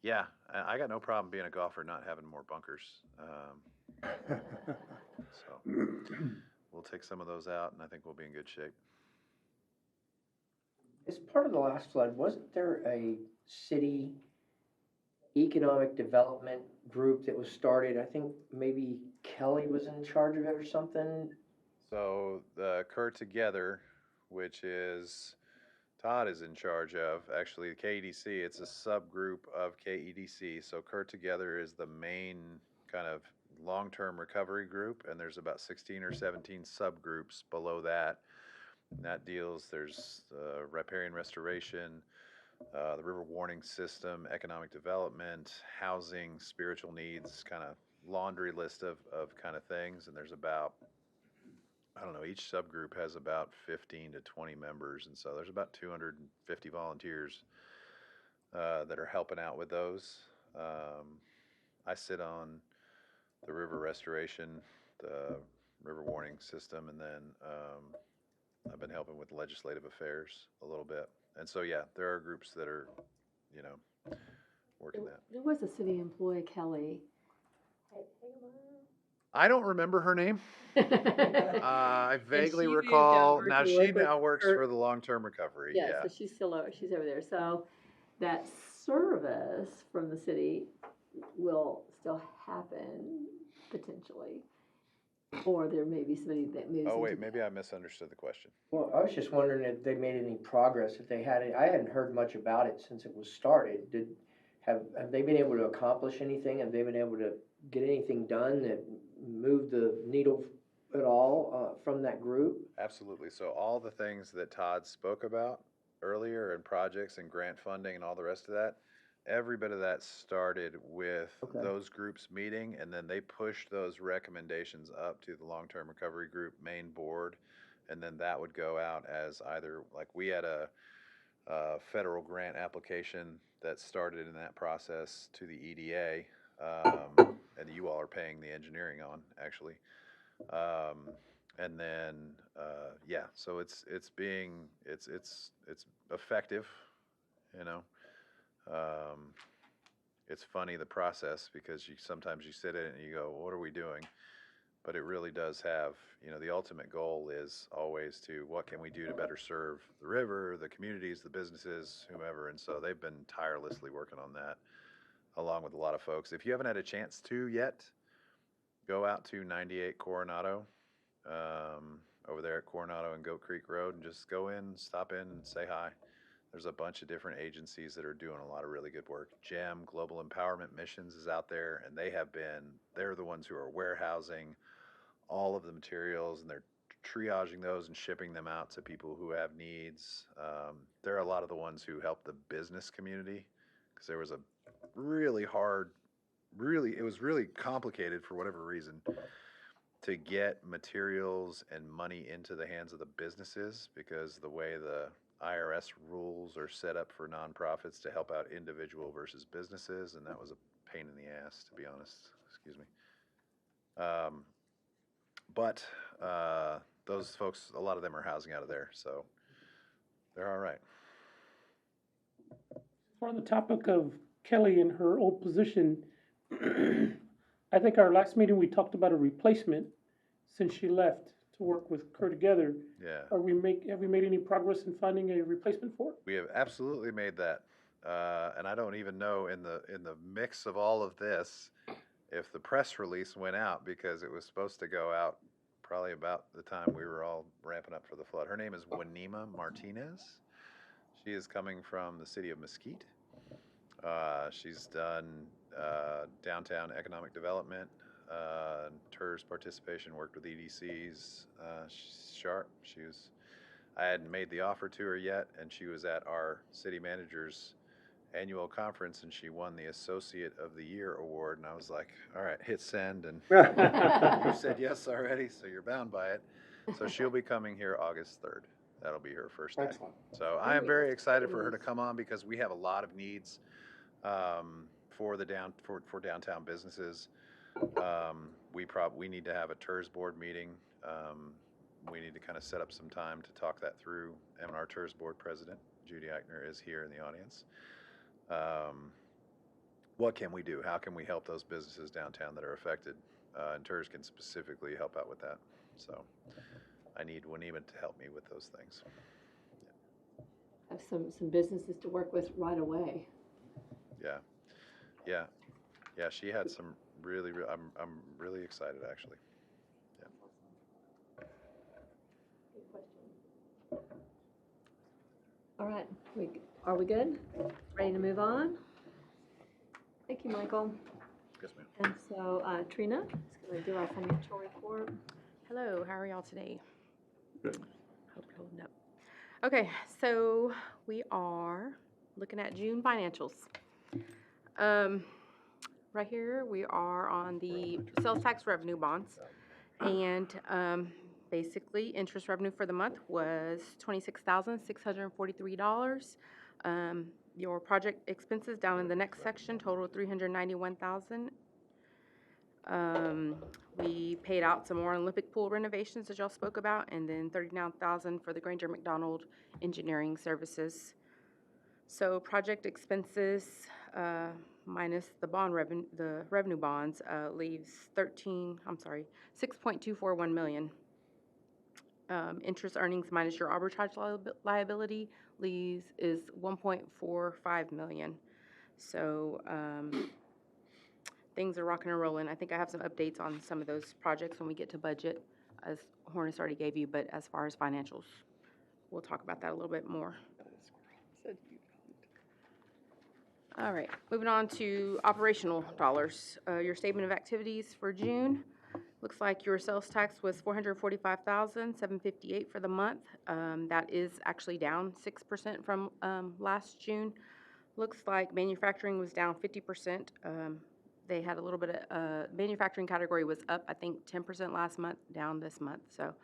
Yeah, I got no problem being a golfer not having more bunkers. So we'll take some of those out, and I think we'll be in good shape. As part of the last flood, wasn't there a city economic development group that was started? I think maybe Kelly was in charge of it or something. So the Kerr Together, which is Todd is in charge of, actually the KEDC, it's a subgroup of KEDC. So Kerr Together is the main kind of long-term recovery group, and there's about 16 or 17 subgroups below that. And that deals, there's riparian restoration, the river warning system, economic development, housing, spiritual needs, kind of laundry list of kind of things. And there's about, I don't know, each subgroup has about 15 to 20 members. And so there's about 250 volunteers that are helping out with those. I sit on the river restoration, the river warning system, and then I've been helping with legislative affairs a little bit. And so, yeah, there are groups that are, you know, working that. There was a city employee, Kelly. I don't remember her name. I vaguely she moved recall. over Now to she work with now works her. for the long-term recovery. Yeah, Yeah. so she's still over, she's over there. So that service from the city will still happen potentially. Or there may be somebody that moves Oh, into wait, maybe I misunderstood the question. Well, I was just wondering if they made any progress, if they had it. I hadn't heard much about it since it was started. Have they been able to accomplish anything? Have they been able to get anything done that moved the needle at all from that group? Absolutely. So all the things that Todd spoke about earlier, and projects and grant funding and all the rest of that, every bit of that started with Okay. those groups meeting, and then they pushed those recommendations up to the long-term recovery group main board, and then that would go out as either, like, we had a federal grant application that started in that process to the EDA, and you all are paying the engineering on, actually. And then, yeah, so it's effective, you know. It's funny, the process, because sometimes you sit in it and you go, what are we doing? But it really does have, the ultimate goal is always to, what can we do to better serve the river, the communities, the businesses, whomever. And so they've been tirelessly working on that, along with a lot of folks. If you haven't had a chance to yet, go out to 98 Coronado, over there at Coronado and Goat Creek Road, and just go in, stop in, and say hi. There's a bunch of different agencies that are doing a lot of really good work. GEM, Global Empowerment Missions, is out there, and they're the ones who are warehousing all of the materials, and they're triaging those and shipping them out to people who have needs. There are a lot of the ones who help the business community, because there was a really hard, it was really complicated for whatever reason to get materials and money into the hands of the businesses, because the way the IRS rules are set up for nonprofits to help out individual versus businesses, and that was a pain in the ass, to be honest. Excuse me. But those folks, a lot of them are housing out of there, so they're all right. On the topic of Kelly and her old position, I think our last meeting, we talked about a replacement since she left to work with her together. Yeah. Have we made any progress in finding a replacement for it? We have absolutely made that, and I don't even know in the mix of all of this if the press release went out, because it was supposed to go out probably about the time we were all ramping up for the flood. Her name is Wanima Martinez. She is coming from the city of Mesquite. She's done downtown economic development, TERS participation, worked with EDCs. She's sharp. I hadn't made the offer to her yet, and she was at our city manager's annual conference, and she won the Associate of the Year award. And I was like, all right, hit send. And you said yes already, so you're bound by it. So she'll be coming here August 3rd. That'll be her first day. Excellent. So I am very excited for her to come on, because we have a lot of needs for downtown businesses. We need to have a TERS board meeting. We need to kind of set up some time to talk that through. And our TERS board president, Judy Eichner, is here in the audience. What can we do? How can we help those businesses downtown that are affected? And TERS can specifically help out with that. So I need Wanima to help me with those things. Have some businesses to work with right away. Yeah. She had some really. I'm really excited, actually. Yeah. Good question. All right, are we good? Ready to move on? Thank you, Michael. Yes, ma'am. And so Trina is going to do our financial report. Hello, how are y'all today? Good. Hope you're holding up. Okay, so we are looking at June financials. Right here, we are on the sales tax revenue bonds. And basically, interest revenue for the month was $26,643. Your project expenses down in the next section total $391,000. We paid out some more Olympic pool renovations that y'all spoke about, and then $39,000 for the Granger McDonald engineering services. So project expenses minus the revenue bonds leaves $6.241 million. Interest earnings minus your arbitrage liability is $1.45 million. So things are rocking and rolling. I think I have some updates on some of those projects when we get to budget, as Hornis already gave you, but as far as financials, we'll talk about that a little bit more. All right, moving on to operational dollars. Your statement of activities for June looks like your sales tax was $445,758 for the month. That is actually down 6% from last June. Looks like manufacturing was down 50%. They had a little bit of, manufacturing category was up, I think, 10% last month, down this month. So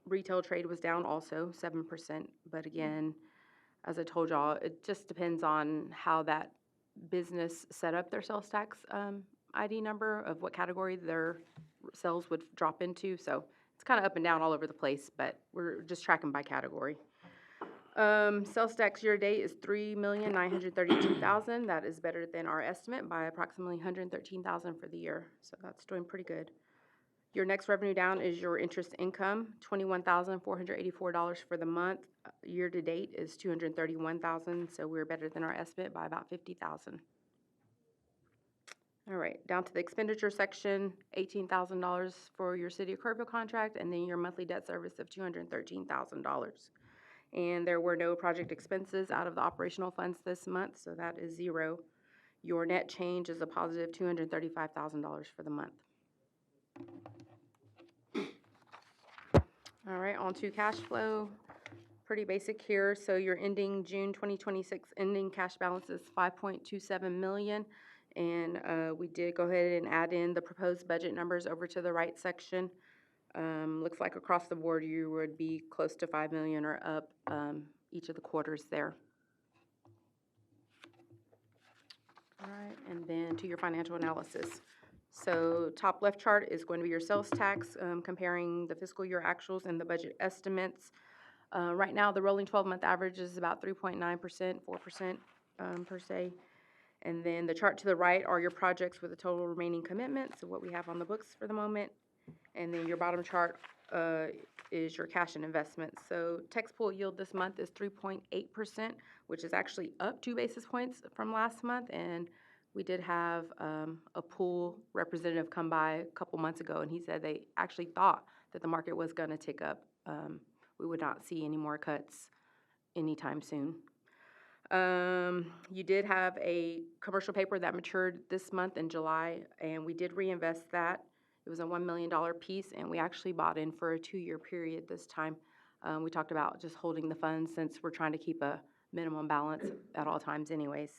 retail trade was down also 7%. But again, as I told y'all, it just depends on how that business set up their sales tax ID number of what category their sales would drop into. So it's kind of up and down all over the place, but we're just tracking by category. Sales tax year to date is $3,932,000. That is better than our estimate by approximately $113,000 for the year. So that's doing pretty good. Your next revenue down is your interest income, $21,484 for the month. Year to date is $231,000. So we're better than our estimate by about $50,000. All right, down to the expenditure section, $18,000 for your City of Kerrville contract, and then your monthly debt service of $213,000. And there were no project expenses out of the operational funds this month, so that is zero. Your net change is a positive $235,000 for the month. All right, on to cash flow. Pretty basic here. So your ending June 2026 ending cash balance is $5.27 million. And we did go ahead and add in the proposed budget numbers over to the right section. Looks like across the board you would be close to $5 million or up each of the quarters there. All right, and then to your financial analysis. So top left chart is going to be your sales tax, comparing the fiscal year actuals and the budget estimates. Right now, the rolling 12-month average is about 3.9%, 4% per se. And then the chart to the right are your projects with the total remaining commitments, so what we have on the books for the moment. And then your bottom chart is your cash and investments. So tax pool yield this month is 3.8%, which is actually up 2 basis points from last month. And we did have a pool representative come by a couple months ago, and he said they actually thought that the market was going to tick up. We would not see any more cuts anytime soon. You did have a commercial paper that matured this month in July, and we did reinvest that. It was a $1 million piece, and we actually bought in for a 2-year period this time. We talked about just holding the funds since we're trying to keep a minimum balance at all times anyways.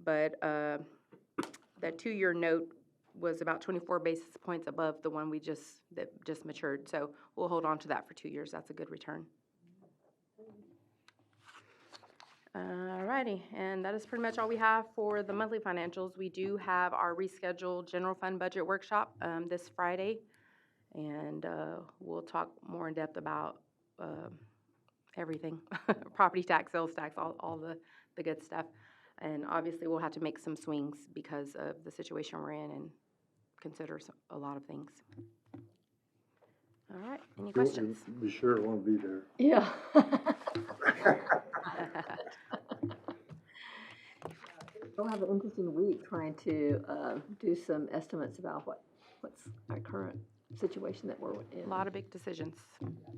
But that 2-year note was about 24 basis points above the one that just matured. So we'll hold on to that for 2 years. That's a good return. Alrighty, and that is pretty much all we have for the monthly financials. We do have our rescheduled general fund budget workshop this Friday, and we'll talk more in depth about everything, property tax, sales tax, all the good stuff. And obviously we'll have to make some swings because of the situation we're in and consider a lot of things. All right, any questions? Be sure it won't be there. Yeah. We'll have an interesting week trying to do some estimates about what's our current situation that we're in. A lot of big decisions,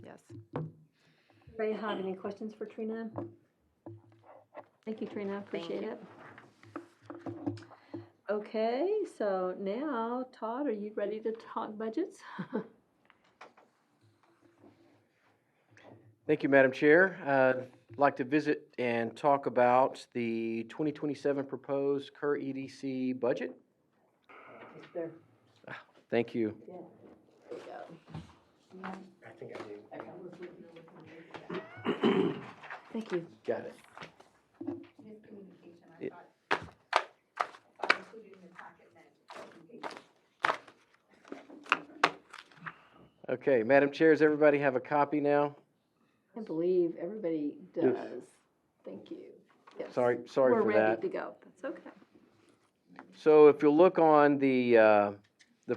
yes. Anybody have any questions for Trina? Thank you, Trina, appreciate it. Okay, so now, Todd, are you ready to talk budgets? Thank you, Madam Chair. I'd like to visit and talk about the 2027 proposed Kerr EDC budget. It's there. Thank you. Yeah. There you go. I think I do. Thank you. Got it. Okay, Madam Chair, does everybody have a copy now? I believe everybody does. Yes. Thank you. Yes. Sorry We're for that. ready to go. That's okay. So if you'll look on the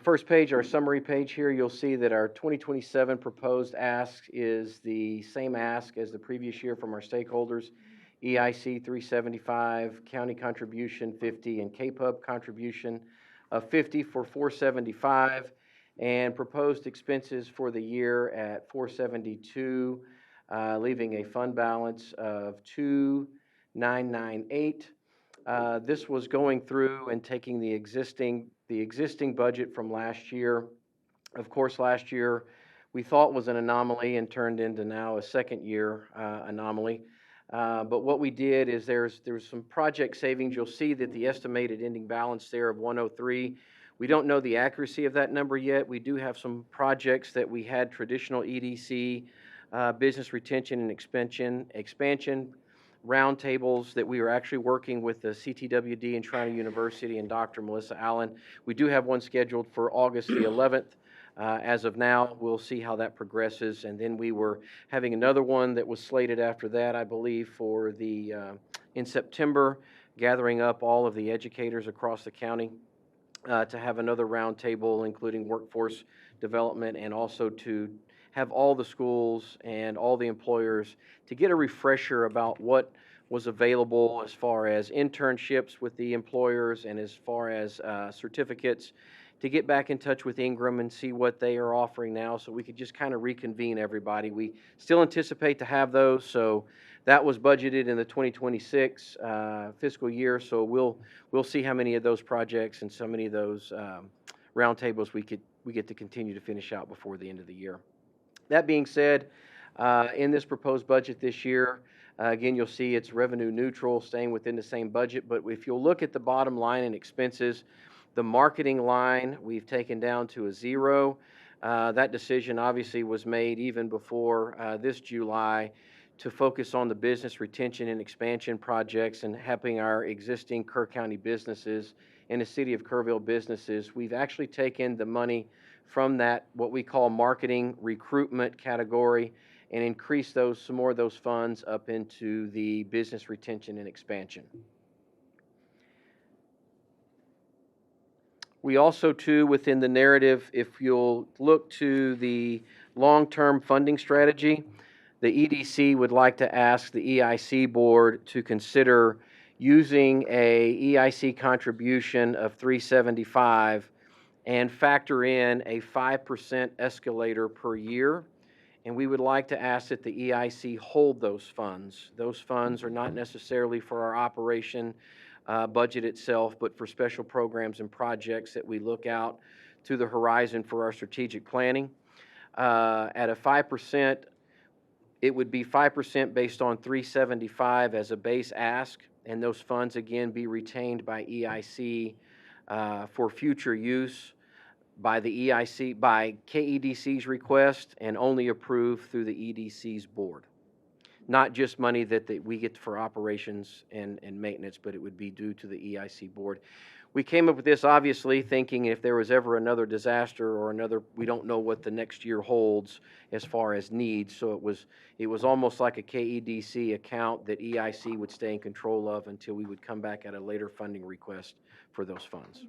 first page, our summary page here, you'll see that our 2027 proposed ask is the same ask as the previous year from our stakeholders. EIC 375, county contribution 50, and KPUB contribution of 50 for 475, and proposed expenses for the year at 472, leaving a fund balance of 2,998. This was going through and taking the existing budget from last year. Of course, last year we thought was an anomaly and turned into now a second year anomaly. But what we did is there's some project savings. You'll see that the estimated ending balance there of 103. We don't know the accuracy of that number yet. We do have some projects that we had traditional EDC, business retention and expansion roundtables that we are actually working with the CTWD and Toronto University and Dr. Melissa Allen. We do have one scheduled for August the 11th. As of now, we'll see how that progresses. And then we were having another one that was slated after that, I believe, for the in September, gathering up all of the educators across the county to have another roundtable, including workforce development, and also to have all the schools and all the employers to get a refresher about what was available as far as internships with the employers and as far as certificates, to get back in touch with Ingram and see what they are offering now, so we could just kind of reconvene everybody. We still anticipate to have those, so that was budgeted in the 2026 fiscal year, so we'll see how many of those projects and so many of those roundtables we get to continue to finish out before the end of the year. That being said, in this proposed budget this year, again, you'll see it's revenue neutral, staying within the same budget, but if you'll look at the bottom line and expenses, the marketing line we've taken down to a 0. That decision obviously was made even before this July to focus on the business retention and expansion projects and helping our existing Kerr County businesses and the city of Kerrville businesses. We've actually taken the money from that, what we call marketing recruitment category, and increased some more of those funds up into the business retention and expansion. We also, too, within the narrative, if you'll look to the long-term funding strategy, the EDC would like to ask the EIC board to consider using a EIC contribution of $375 and factor in a 5% escalator per year. And we would like to ask that the EIC hold those funds. Those funds are not necessarily for our operation budget itself, but for special programs and projects that we look out to the horizon for our strategic planning. At a 5%, it would be 5% based on $375 as a base ask, and those funds again be retained by EIC for future use by the EIC, by KEDC's request, and only approved through the EDC's board. Not just money that we get for operations and maintenance, but it would be due to the EIC board. We came up with this obviously thinking if there was ever another disaster or another, we don't know what the next year holds as far as needs. So it was almost like a KEDC account that EIC would stay in control of until we would come back at a later funding request for those funds.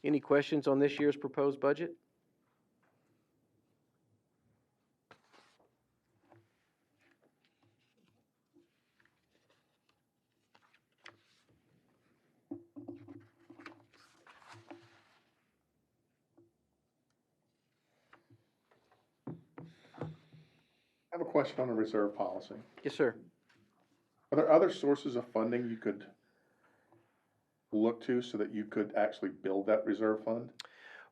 Any questions on this year's proposed budget? I have a question on the reserve policy. Yes, sir. Are there other sources of funding you could look to so that you could actually build that reserve fund?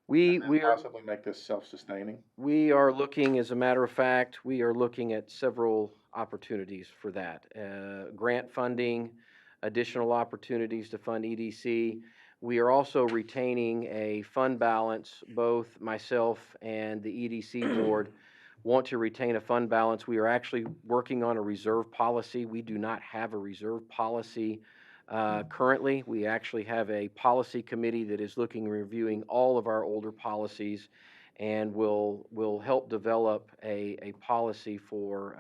We And are possibly make this self-sustaining? We are looking, as a matter of fact, we are looking at several opportunities for that. Grant funding, additional opportunities to fund EDC. We are also retaining a fund balance. Both myself and the EDC board want to retain a fund balance. We are actually working on a reserve policy. We do not have a reserve policy currently. We actually have a policy committee that is looking and reviewing all of our older policies, and will help develop a policy for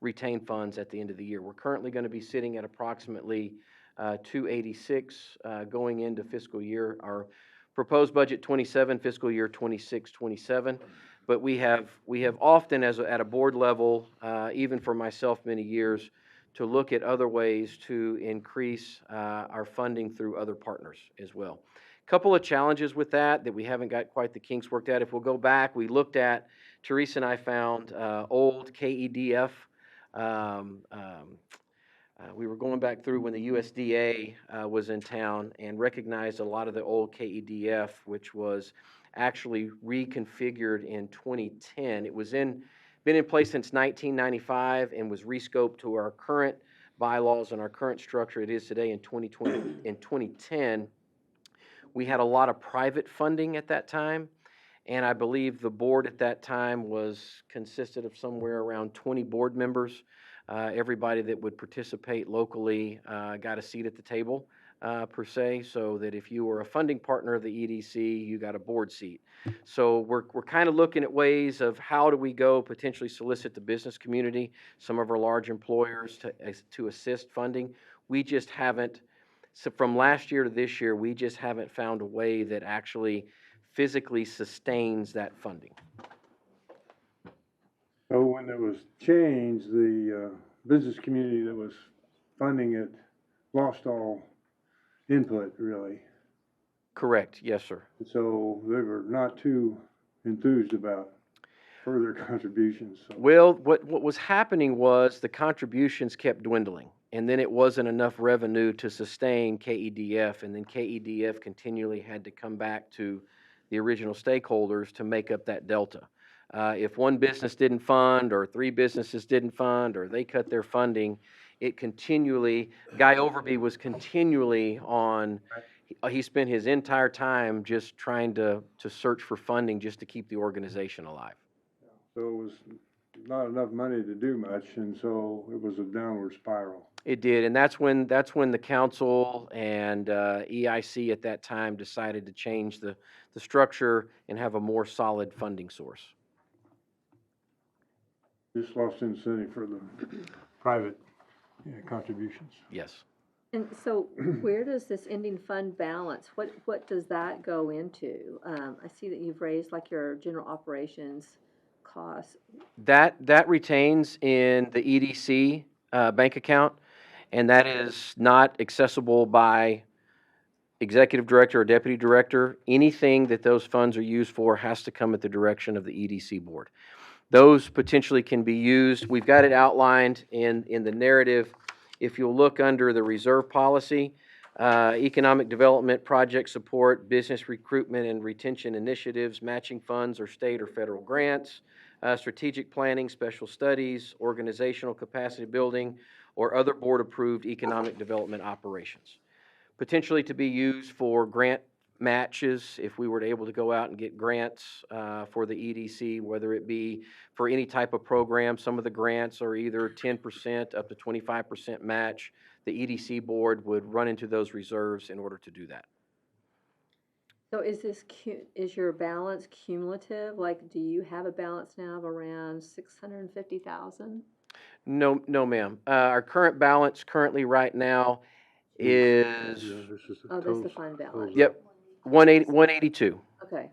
retained funds at the end of the year. We're currently going to be sitting at approximately 286 going into fiscal year, our proposed budget 27, fiscal year 26-27. But we have often, at a board level, even for myself many years, to look at other ways to increase our funding through other partners as well. Couple of challenges with that we haven't got quite the kinks worked out. If we'll go back, we looked at, Teresa and I found old KEDF We were going back through when the USDA was in town and recognized a lot of the old KEDF, which was actually reconfigured in 2010. It was been in place since 1995 and was rescoped to our current bylaws and our current structure it is today in 2020. In 2010, we had a lot of private funding at that time, and I believe the board at that time consisted of somewhere around 20 board members. Everybody that would participate locally got a seat at the table, per se, so that if you were a funding partner of the EDC, you got a board seat. So we're kind of looking at ways of how do we go potentially solicit the business community, some of our large employers to assist funding. We just haven't, so from last year to this year, we just haven't found a way that actually physically sustains that funding. So when it was changed, the business community that was funding it lost all input, really. Correct, yes, sir. So they were not too enthused about further contributions. So. Well, what was happening was the contributions kept dwindling, and then it wasn't enough revenue to sustain KEDF, and then KEDF continually had to come back to the original stakeholders to make up that delta. If one business didn't fund, or 3 businesses didn't fund, or they cut their funding, it continually, Guy Overby was continually on, he spent his entire time just trying to search for funding just to keep the organization alive. So it was not enough money to do much, and so it was a downward spiral. It did, and that's when the council and EIC at that time decided to change the structure and have a more solid funding source. Just lost incentive for the private contributions. Yes. And so where does this ending fund balance, what does that go into? I see that you've raised like your general operations costs. That retains in the EDC bank account, and that is not accessible by executive director or deputy director. Anything that those funds are used for has to come at the direction of the EDC board. Those potentially can be used. We've got it outlined in the narrative. If you'll look under the reserve policy, economic development, project support, business recruitment and retention initiatives, matching funds or state or federal grants, strategic planning, special studies, organizational capacity building, or other board-approved economic development operations. Potentially to be used for grant matches if we were able to go out and get grants for the EDC, whether it be for any type of program. Some of the grants are either 10% up to 25% match. The EDC board would run into those reserves in order to do that. So is your balance cumulative? Like, do you have a balance now of around 650,000? No, ma'am. Our current balance right now is, Yeah, this is Oh, that's the fund balance. yep, 182. Okay.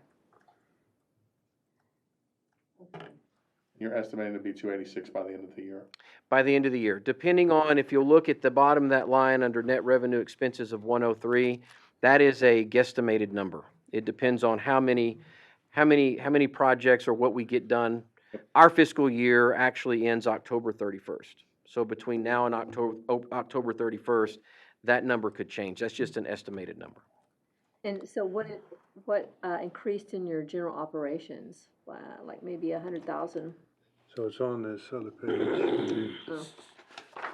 You're estimating to be 286 by the end of the year. By the end of the year, depending on, if you'll look at the bottom of that line under net revenue expenses of 103, that is a guesstimated number. It depends on how many projects or what we get done. Our fiscal year actually ends October 31st. So between now and October 31st, that number could change. That's just an estimated number. And so what increased in your general operations? Like maybe 100,000? So it's on this other page. Oh.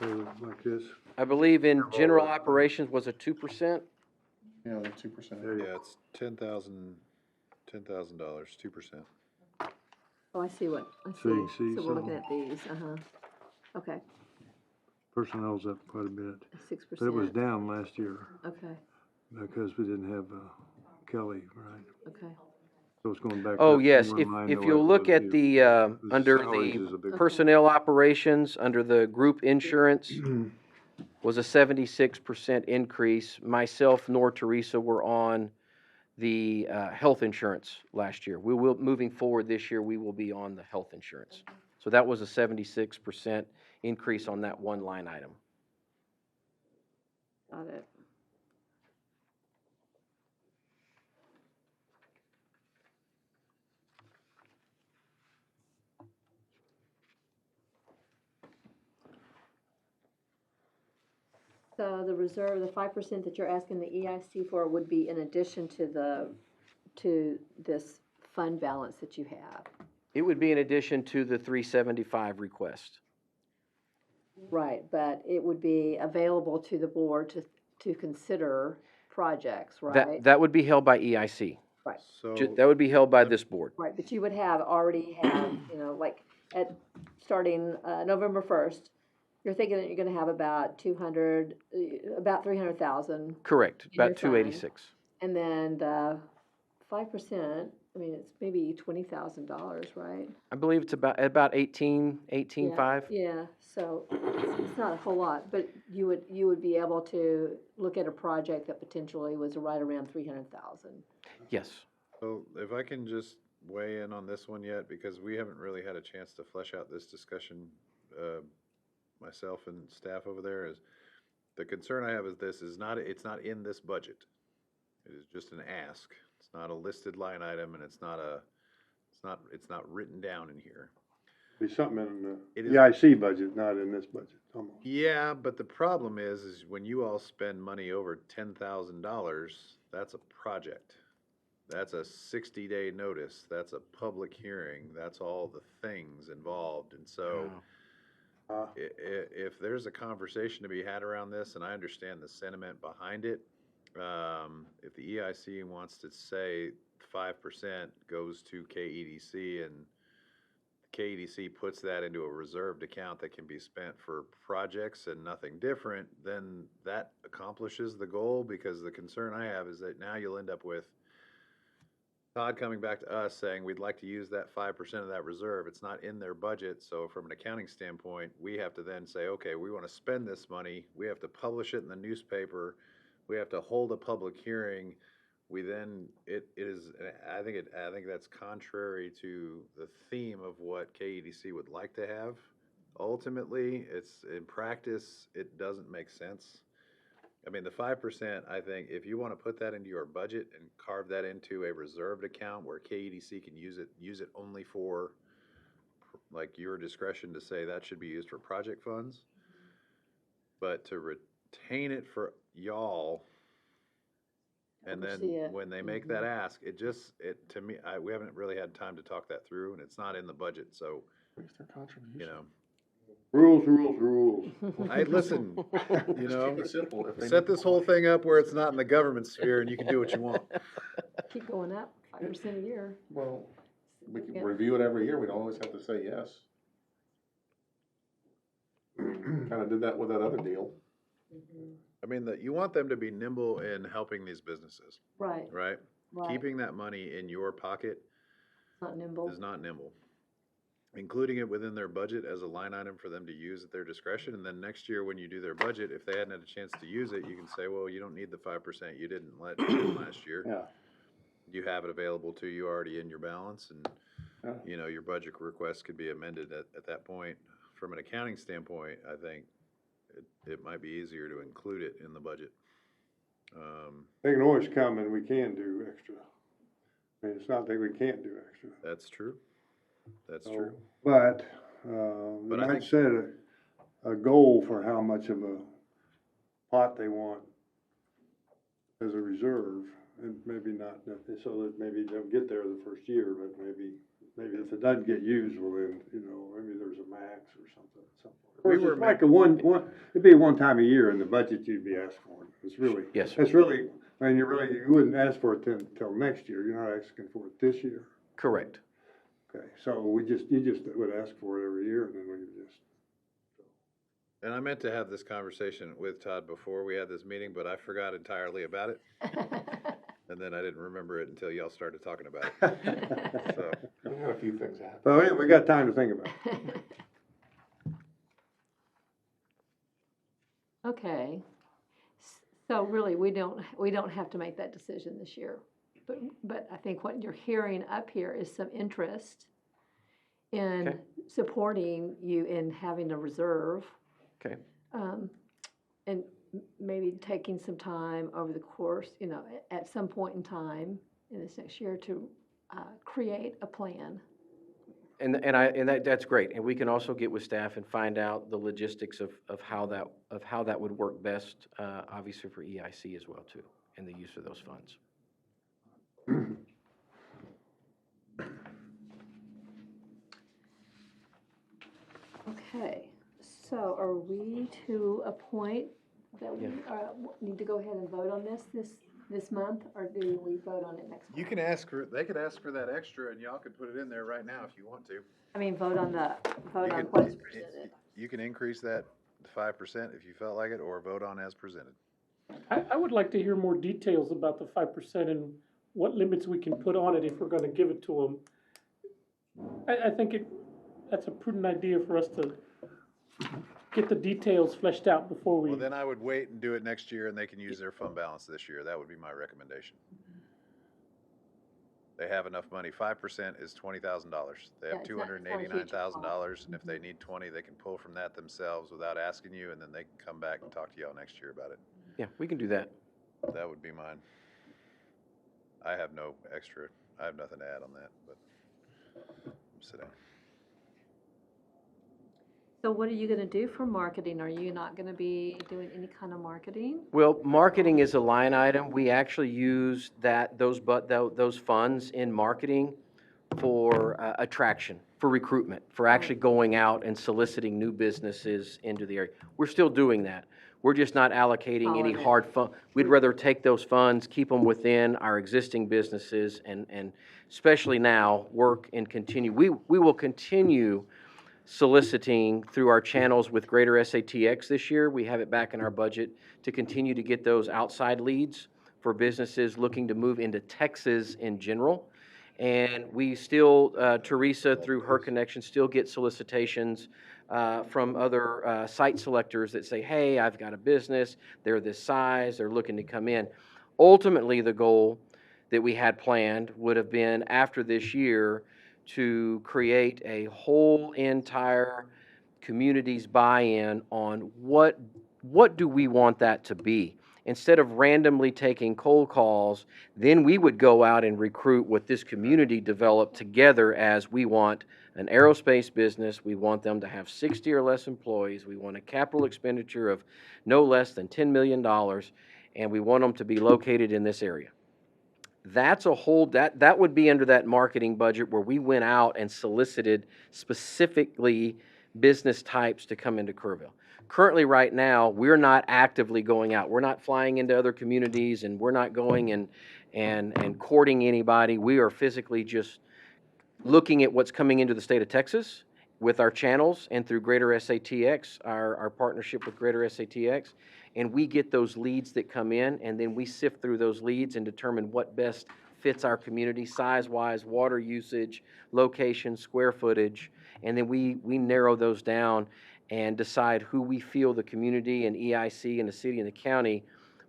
So like this. I believe in general operations was a 2%. Yeah, like 2%. Yeah, it's $10,000, 2%. Oh, I see. So you see, So we're looking at these, okay, Personnel's up quite a bit. 6%. But it was down last year Okay, because we didn't have Kelly, right? okay. So it's going back Oh, up yes, more in line to if what you'll it look was at here. the, under salaries the is a big- personnel operations, under the group insurance, was a 76% increase. Myself nor Teresa were on the health insurance last year. We will, moving forward this year, we will be on the health insurance. So that was a 76% increase on that one line item. Got it. So the reserve, the 5% that you're asking the EIC for would be in addition to this fund balance that you have. It would be in addition to the 375 request. Right, but it would be available to the board to consider projects, right? That would be held by EIC. So, That would be held by this board. Right, but you would already have, like, starting, November 1st, you're thinking that you're gonna have about 300,000, Correct, In your about 286. and then the 5%, I mean, it's maybe $20,000, right? I believe it's about 18.5. Yeah, so it's not a whole lot, but you would be able to look at a project that potentially was right around 300,000. Yes. so if I can just weigh in on this one yet, because we haven't really had a chance to flesh out this discussion, myself and staff over there, is the concern I have is it's not in this budget. It is just an ask. It's not a listed line item, and it's not written down in here. Be something in It the is- EIC budget, not in this budget, almost. Yeah, but the problem is when you all spend money over $10,000, that's a project. That's a 60-day notice. That's a public hearing. That's all the things involved. And so if there's a conversation to be had around this, and I understand the sentiment behind it, if the EIC wants to say 5% goes to KEDC and KEDC puts that into a reserved account that can be spent for projects and nothing different, then that accomplishes the goal, because the concern I have is that now you'll end up with Todd coming back to us saying, we'd like to use that 5% of that reserve. It's not in their budget, so from an accounting standpoint, we have to then say, okay, we want to spend this money. We have to publish it in the newspaper. We have to hold a public hearing. We then, it is, I think that's contrary to the theme of what KEDC would like to have. Ultimately, it's, in practice, it doesn't make sense. I mean, the 5%, I think, if you want to put that into your budget and carve that into a reserved account where KEDC can use it only for, like, your discretion to say that should be used for project funds. But to retain it for y'all, and then Oversee it. when they make that ask, to me, we haven't really had time to talk that through, and it's not in the budget, so, Where's their contribution? you know. Rules, rules, rules. Listen, you know, Keep it simple. If they set need this whole thing up where it's not in the government sphere and you can do what you want. Keep going up 5% a year. Well, we can Yeah. review it every year, we don't always have to say yes. Kinda did that with that other deal. I mean, you want them to be nimble in helping these businesses, Right, right? right. Keeping that money in your pocket Not nimble. is not nimble. Including it within their budget as a line item for them to use at their discretion, and then next year when you do their budget, if they hadn't had a chance to use it, you can say, well, you don't need the 5%, you didn't let it in last year. Yeah. You have it available to you already in your balance, and, Yeah. you know, your budget request could be amended at that point. From an accounting standpoint, I think it might be easier to include it in the budget. They can always come and we can do extra. I mean, it's not that we can't do extra. That's true. That's So, true. But, But they I might think- set a goal for how much of a pot they want as a reserve, and maybe not, so that maybe they'll get there the first year, but maybe if it doesn't get used, well then, maybe there's a max or something. Of course, it's like it'd be one time a year in the budget you'd be asked for. It's really, Yes, sir. it's really, I mean, you wouldn't ask for it till next year. You're not asking for it this year. Correct. Okay, so you just would ask for it every year, and then we would just. And I meant to have this conversation with Todd before we had this meeting, but I forgot entirely about it. And then I didn't remember it until y'all started talking about it. So, We had a few things happen. Well, anyway, we got time to think about it. Okay, so really, we don't have to make that decision this year. But I think what you're hearing up here is some interest in Okay. supporting you in having a reserve. Okay. And maybe taking some time over the course, at some point in time in this next year to create a plan That's great, and we can also get with staff and find out the logistics of how that would work best, obviously for EIC as well too, and the use of those funds. Okay, so are we to a point that we Yeah. need to go ahead and vote on this month, or do we vote on it next month? You can ask for, they could ask for that extra and y'all could put it in there right now if you want to. I mean, vote on You could- what's presented. You can increase that to 5% if you felt like it, or vote on as presented. I would like to hear more details about the 5% and what limits we can put on it if we're gonna give it to them. I think that's a prudent idea for us to get the details fleshed out before we. Well, then I would wait and do it next year and they can use their fund balance this year. That would be my recommendation. They have enough money. 5% is $20,000. They Yeah, have it's not a huge $289,000, and if they need 20, they can pull from that themselves without asking you, and then they can come back and talk to y'all next year about it. Yeah, we can do that. That would be mine. I have no extra, I have nothing to add on that, but sit down. So what are you gonna do for marketing? Are you not gonna be doing any kind of marketing? Well, marketing is a line item. We actually use those funds in marketing for attraction, for recruitment, for actually going out and soliciting new businesses into the area. We're still doing that. We're just not allocating any Following it. hard fund. We'd rather take those funds, keep them within our existing businesses, and especially now, work and continue. We will continue soliciting through our channels with Greater SATX this year. We have it back in our budget to continue to get those outside leads for businesses looking to move into Texas in general. And we still, Teresa, through her connection, still get solicitations from other site selectors that say, hey, I've got a business, they're this size, they're looking to come in. Ultimately, the goal that we had planned would have been after this year to create a whole entire community's buy-in on what do we want that to be. Instead of randomly taking cold calls, then we would go out and recruit what this community developed together as we want an aerospace business, we want them to have 60 or less employees, we want a capital expenditure of no less than $10 million, and we want them to be located in this area. That's a whole, that would be under that marketing budget where we went out and solicited specifically business types to come into Kerrville. Currently, right now, we're not actively going out. We're not flying into other communities, and we're not going and courting anybody. We are physically just looking at what's coming into the state of Texas with our channels and through Greater SATX, our partnership with Greater SATX, and we get those leads that come in, and then we sift through those leads and determine what best fits our community, size-wise, water usage, location, square footage, and then we narrow those down and decide who we feel the community and EIC and the city and the county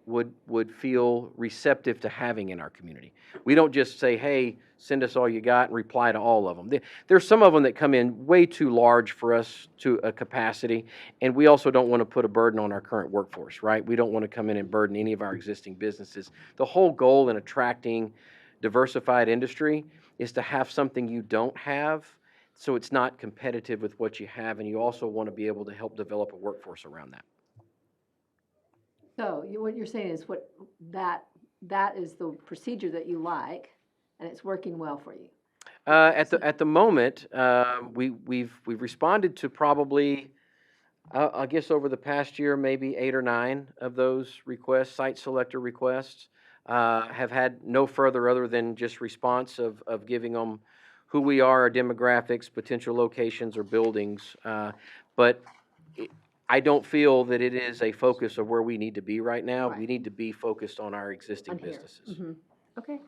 would feel receptive to having in our community. We don't just say, hey, send us all you got and reply to all of them. There's some of them that come in way too large for us to a capacity, and we also don't want to put a burden on our current workforce, right? We don't want to come in and burden any of our existing businesses. The whole goal in attracting diversified industry is to have something you don't have, so it's not competitive with what you have, and you also want to be able to help develop a workforce around that. So what you're saying is that is the procedure that you like, and it's working well for you. At the moment, we've responded to probably, I guess over the past year, maybe 8 or 9 of those requests, site selector requests, have had no further other than just response of giving them who we are, our demographics, potential locations or buildings. But I don't feel that it is a focus of where we need to be right now. Right. We need to be focused on our existing On here. businesses. Mhm. Okay.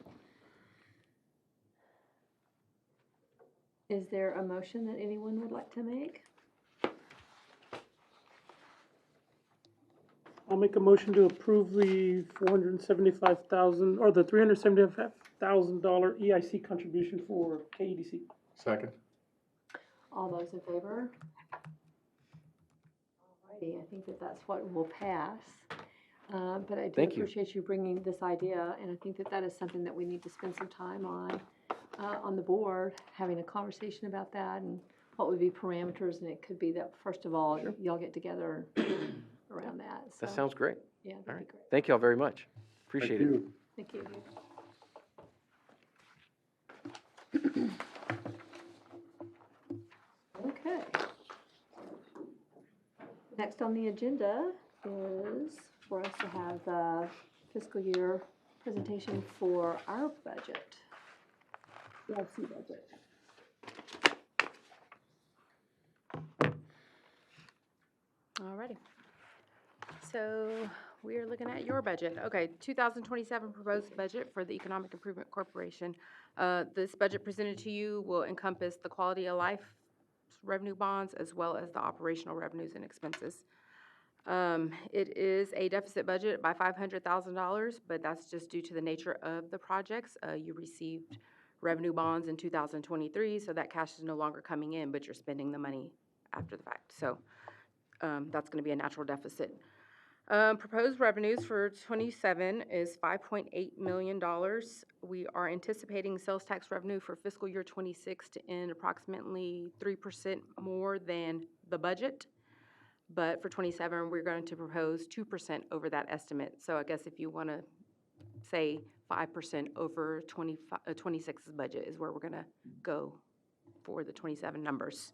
Is there a motion that anyone would like to make? I'll make a motion to approve the $475,000, or the $375,000 EIC contribution for KEDC. Second. All those in favor? Alrighty, I think that's what will pass. But I do Thank you. appreciate you bringing this idea, and I think that is something that we need to spend some time on. on the board, having a conversation about that and what would be parameters, and it could be that, first of all, y'all get together around that, so. That sounds great. Yeah, All that'd right. be great. Thank y'all very much. Appreciate it. Thank you. Okay. Next on the agenda is for us to have the fiscal year presentation for our budget. ELC budget. Alrighty. So we are looking at your budget. Okay, 2027 proposed budget for the Economic Improvement Corporation. This budget presented to you will encompass the quality of life revenue bonds as well as the operational revenues and expenses. It is a deficit budget by $500,000, but that's just due to the nature of the projects. You received revenue bonds in 2023, so that cash is no longer coming in, but you're spending the money after the fact. So that's going to be a natural deficit. Proposed revenues for 27 is $5.8 million. We are anticipating sales tax revenue for fiscal year 26 to end approximately 3% more than the budget. But for 27, we're going to propose 2% over that estimate. So I guess if you want to say 5% over 26's budget is where we're going to go for the 27 numbers.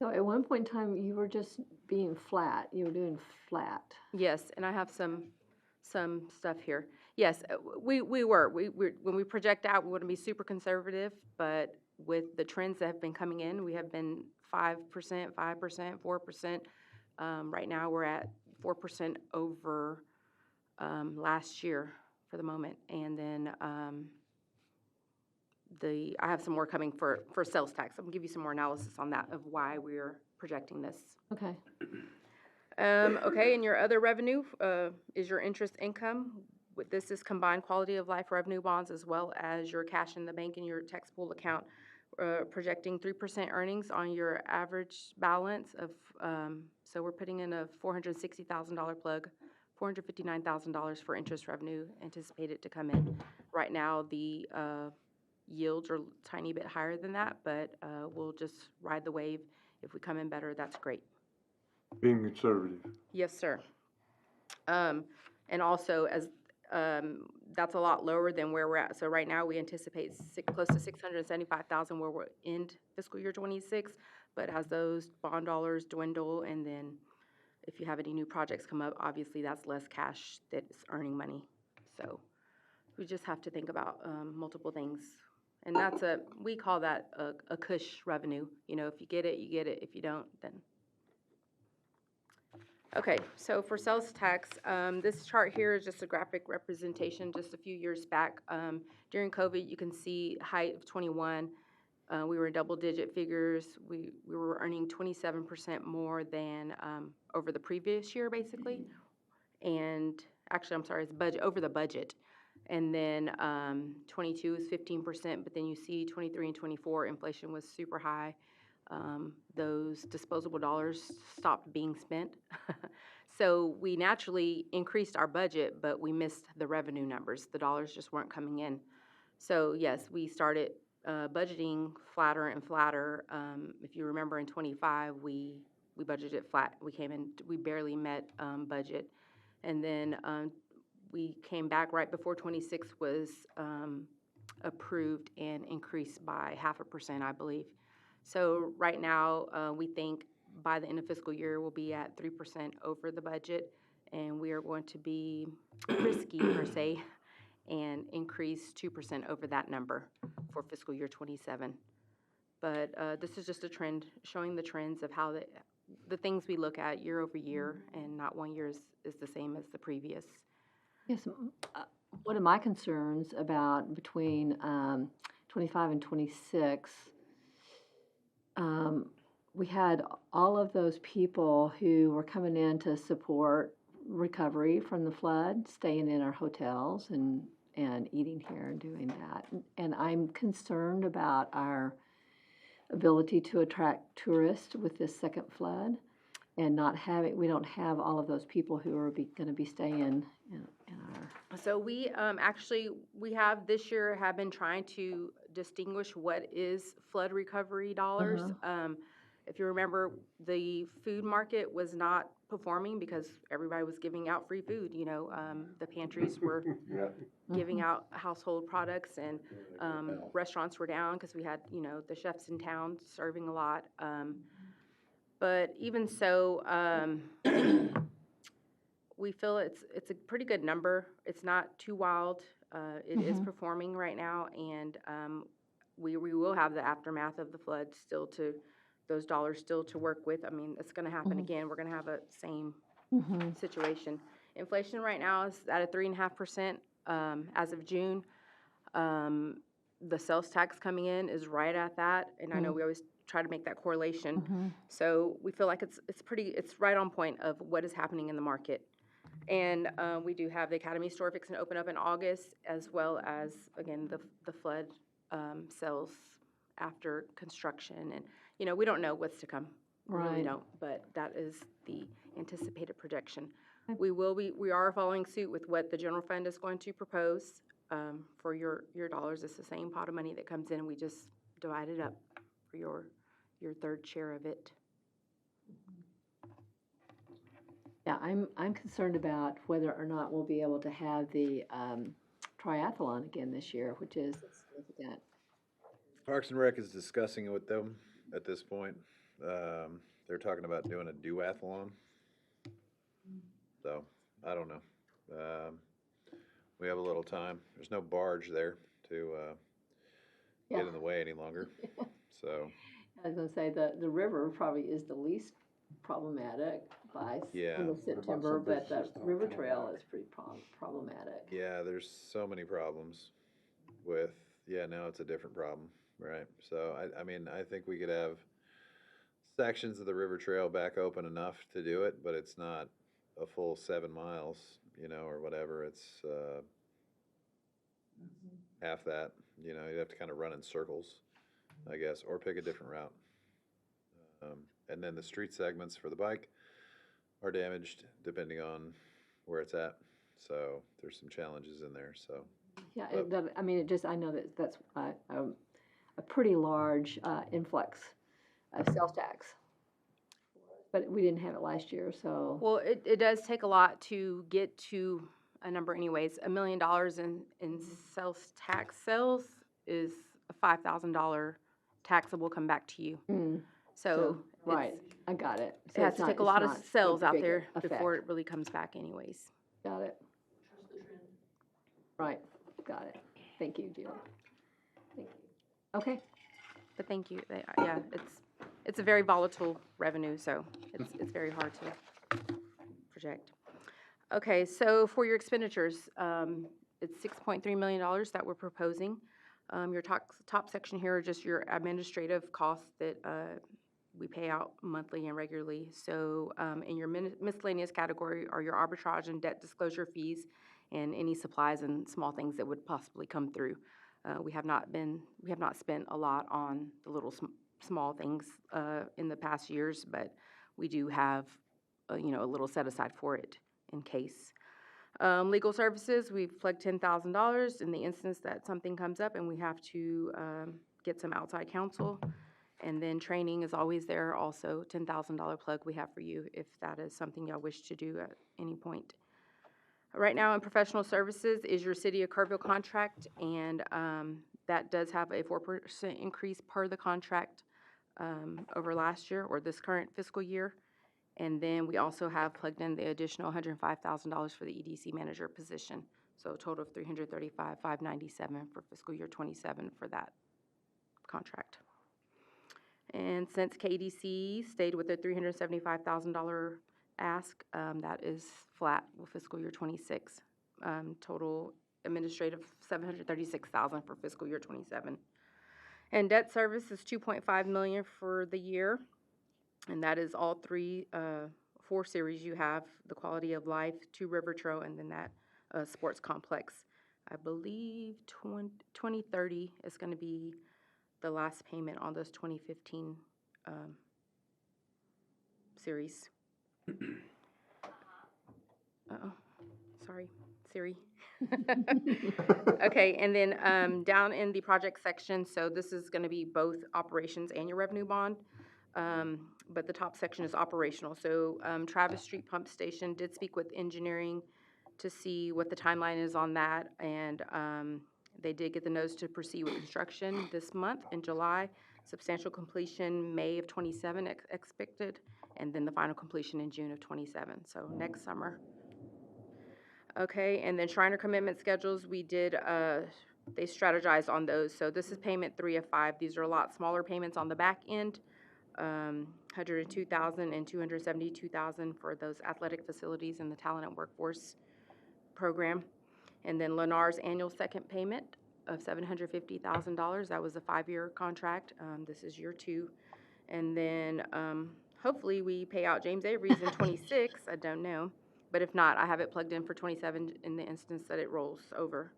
So at one point in time, you were just being flat. You were doing flat. Yes, and I have some stuff here. Yes, we were. When we project out, we want to be super conservative, but with the trends that have been coming in, we have been 5%, 5%, 4%. Right now, we're at 4% over last year for the moment, and then I have some more coming for sales tax. I'm gonna give you some more analysis on that of why we're projecting this. Okay. Okay, and your other revenue is your interest income. This is combined quality of life revenue bonds as well as your cash in the bank and your tax pool account. Projecting 3% earnings on your average balance of, so we're putting in a $460,000 plug, $459,000 for interest revenue anticipated to come in. Right now, the yields are a tiny bit higher than that, but we'll just ride the wave. If we come in better, that's great. Being conservative. Yes, sir. And also, as that's a lot lower than where we're at. So right now, we anticipate close to $675,000 where we're end fiscal year 26. But as those bond dollars dwindle, and then if you have any new projects come up, obviously that's less cash that's earning money. So we just have to think about multiple things. And we call that a cush revenue. You know, if you get it, you get it. If you don't, then. Okay, so for sales tax, this chart here is just a graphic representation just a few years back. During COVID, you can see height of 21. We were in double-digit figures. We were earning 27% more than over the previous year, basically. And actually, I'm sorry, it's budget over the budget. And then 22 is 15%, but then you see 23 and 24, inflation was super high. Those disposable dollars stopped being spent. So we naturally increased our budget, but we missed the revenue numbers. The dollars just weren't coming in. So yes, we started budgeting flatter and flatter. If you remember in 25, we budgeted flat. We barely met budget. And then we came back right before 26 was approved and increased by 0.5%, I believe. So right now, we think by the end of fiscal year, we'll be at 3% over the budget, and we are going to be risky, per se, and increase 2% over that number for fiscal year 27. But this is just a trend, showing the trends of how the things we look at year over year, and not one year is the same as the previous. Yes, one of my concerns about between 25 and 26, we had all of those people who were coming in to support recovery from the flood, staying in our hotels and eating here and doing that. And I'm concerned about our ability to attract tourists with this second flood, and we don't have all of those people who are going to be staying in our. So we actually, we have this year have been trying to distinguish what is flood recovery dollars. If you remember, the food market was not performing because everybody was giving out free food, you know. The pantries were Yeah. giving out household products, and restaurants were down because we had, you know, the chefs in town serving a lot. But even so, we feel it's a pretty good number. It's not too wild. It is performing right now, and we will have the aftermath of the flood still to, those dollars still to work with. I mean, it's gonna happen again. We're gonna have a same situation. Inflation right now is at a 3.5%, as of June. The sales tax coming in is right at that, and I know we always try to make that correlation. So we feel like it's right on point of what is happening in the market. And we do have the Academy store fixing to open up in August, as well as, again, the flood sales after construction. And, you know, we don't know what's to come. We really Right. don't, but that is the anticipated projection. We are following suit with what the general fund is going to propose for your dollars. It's the same pot of money that comes in. We just divide it up for your third share of it. Yeah, I'm concerned about whether or not we'll be able to have the triathlon again this year, which is significant. Parks and Rec is discussing it with them at this point. They're talking about doing a duathlon. So, I don't know. We have a little time. There's no barge there to get in the way any longer. So, I was gonna say, the river probably is the least problematic by Yeah. end of What about September, some but the businesses river not trail coming is pretty problematic. yeah, there's so many problems with, now it's a different problem, right? So, I mean, I think we could have sections of the river trail back open enough to do it, but it's not a full 7 miles, you know, or whatever. It's half that, you know, you'd have to kind of run in circles, I guess, or pick a different route. And then the street segments for the bike are damaged depending on where it's at. So there's some challenges in there, so. Yeah, But- I mean, I know that's a pretty large influx of sales tax. But we didn't have it last year, so. Well, it does take a lot to get to a number anyways. $1 million in sales tax sales is a $5,000 tax that will come back to you. So Right, I got it. it has to take a lot of sales out there before it really comes back anyways. Got it. Right, got it. Thank you, Julie. Thank you. Okay, But thank you. Yeah, it's a very volatile revenue, so it's very hard to project. Okay, so for your expenditures, it's $6.3 million that we're proposing. Your top section here are just your administrative costs that we pay out monthly and regularly. So in your miscellaneous category are your arbitrage and debt disclosure fees and any supplies and small things that would possibly come through. We have not spent a lot on the little small things in the past years, but we do have a little set aside for it in case. Legal services, we've plugged $10,000 in the instance that something comes up and we have to get some outside counsel. And then training is always there, also $10,000 plug we have for you if that is something y'all wish to do at any point. Right now in professional services is your City of Kerrville contract, and that does have a 4% increase per the contract over last year or this current fiscal year. And then we also have plugged in the additional $105,000 for the EDC manager position. So a total of $335,597 for fiscal year 27 for that contract. And since KDC stayed with the $375,000 ask, that is flat with fiscal year 26. Total administrative $736,000 for fiscal year 27. And debt service is $2.5 million for the year. And that is all four series you have, the Quality of Life, 2 River Trail, and then that sports complex. I believe 2030 is going to be the last payment on those 2015 series. Uh-oh, sorry, Siri. Okay, and then, down in the project section, so this is gonna be both operations and your revenue bond. But the top section is operational. So, Travis Street Pump Station did speak with engineering to see what the timeline is on that, and, they did get the notice to proceed with construction this month in July. Substantial completion May of '27 expected, and then the final completion in June of '27, so next summer. Okay, and then Shriner commitment schedules, we did, they strategized on those. So this is payment 3 of 5. These are a lot smaller payments on the back end. 102,000 and 272,000 for those athletic facilities and the talent and workforce program. And then Lennar's annual second payment of $750,000. That was a 5-year contract. This is year 2. And then, hopefully we pay out James Avery's in '26. I don't know. But if not, I have it plugged in for '27 in the instance that it rolls over.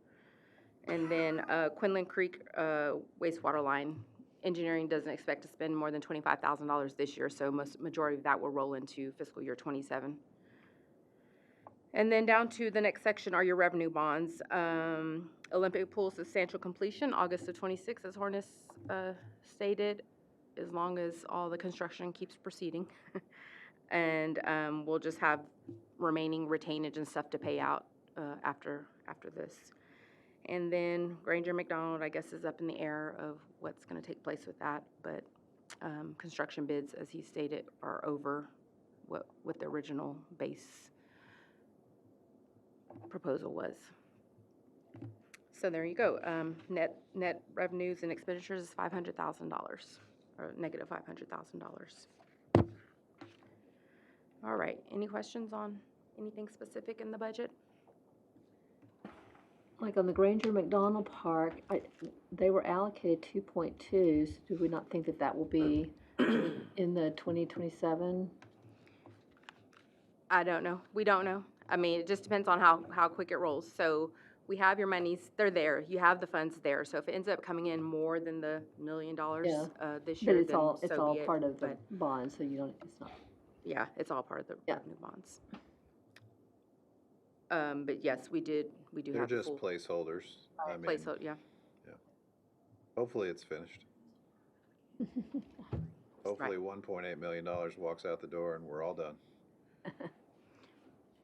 And then, Quinlan Creek, wastewater line, engineering doesn't expect to spend more than $25,000 this year, so majority of that will roll into fiscal year '27. And then down to the next section are your revenue bonds. Olympic pool substantial completion, August of '26, as Hornis, stated, as long as all the construction keeps proceeding. And, we'll just have remaining retainage and stuff to pay out, after this. And then Granger McDonald, I guess, is up in the air of what's gonna take place with that, but, construction bids, as he stated, are over what the original base proposal was. So there you go. Net revenues and expenditures is $500,000, or negative $500,000. All right, any questions on anything specific in the budget? Like on the Granger McDonald Park, they were allocated 2.2, so do we not think that that will be in the 2027? I don't know. We don't know. I mean, it just depends on how quick it rolls. So we have your monies, they're there. You have the funds there. So if it ends up coming in more than the $1 million Yeah. this But year, it's then all, so it's all be it. part of the But bond, so you don't, it's not. yeah, it's all part of the Yeah. revenue bonds. But yes, we do They're have the just full placeholders. I mean, placeholder, yeah. hopefully it's finished. Hopefully $1.8 million walks out the door and we're all done.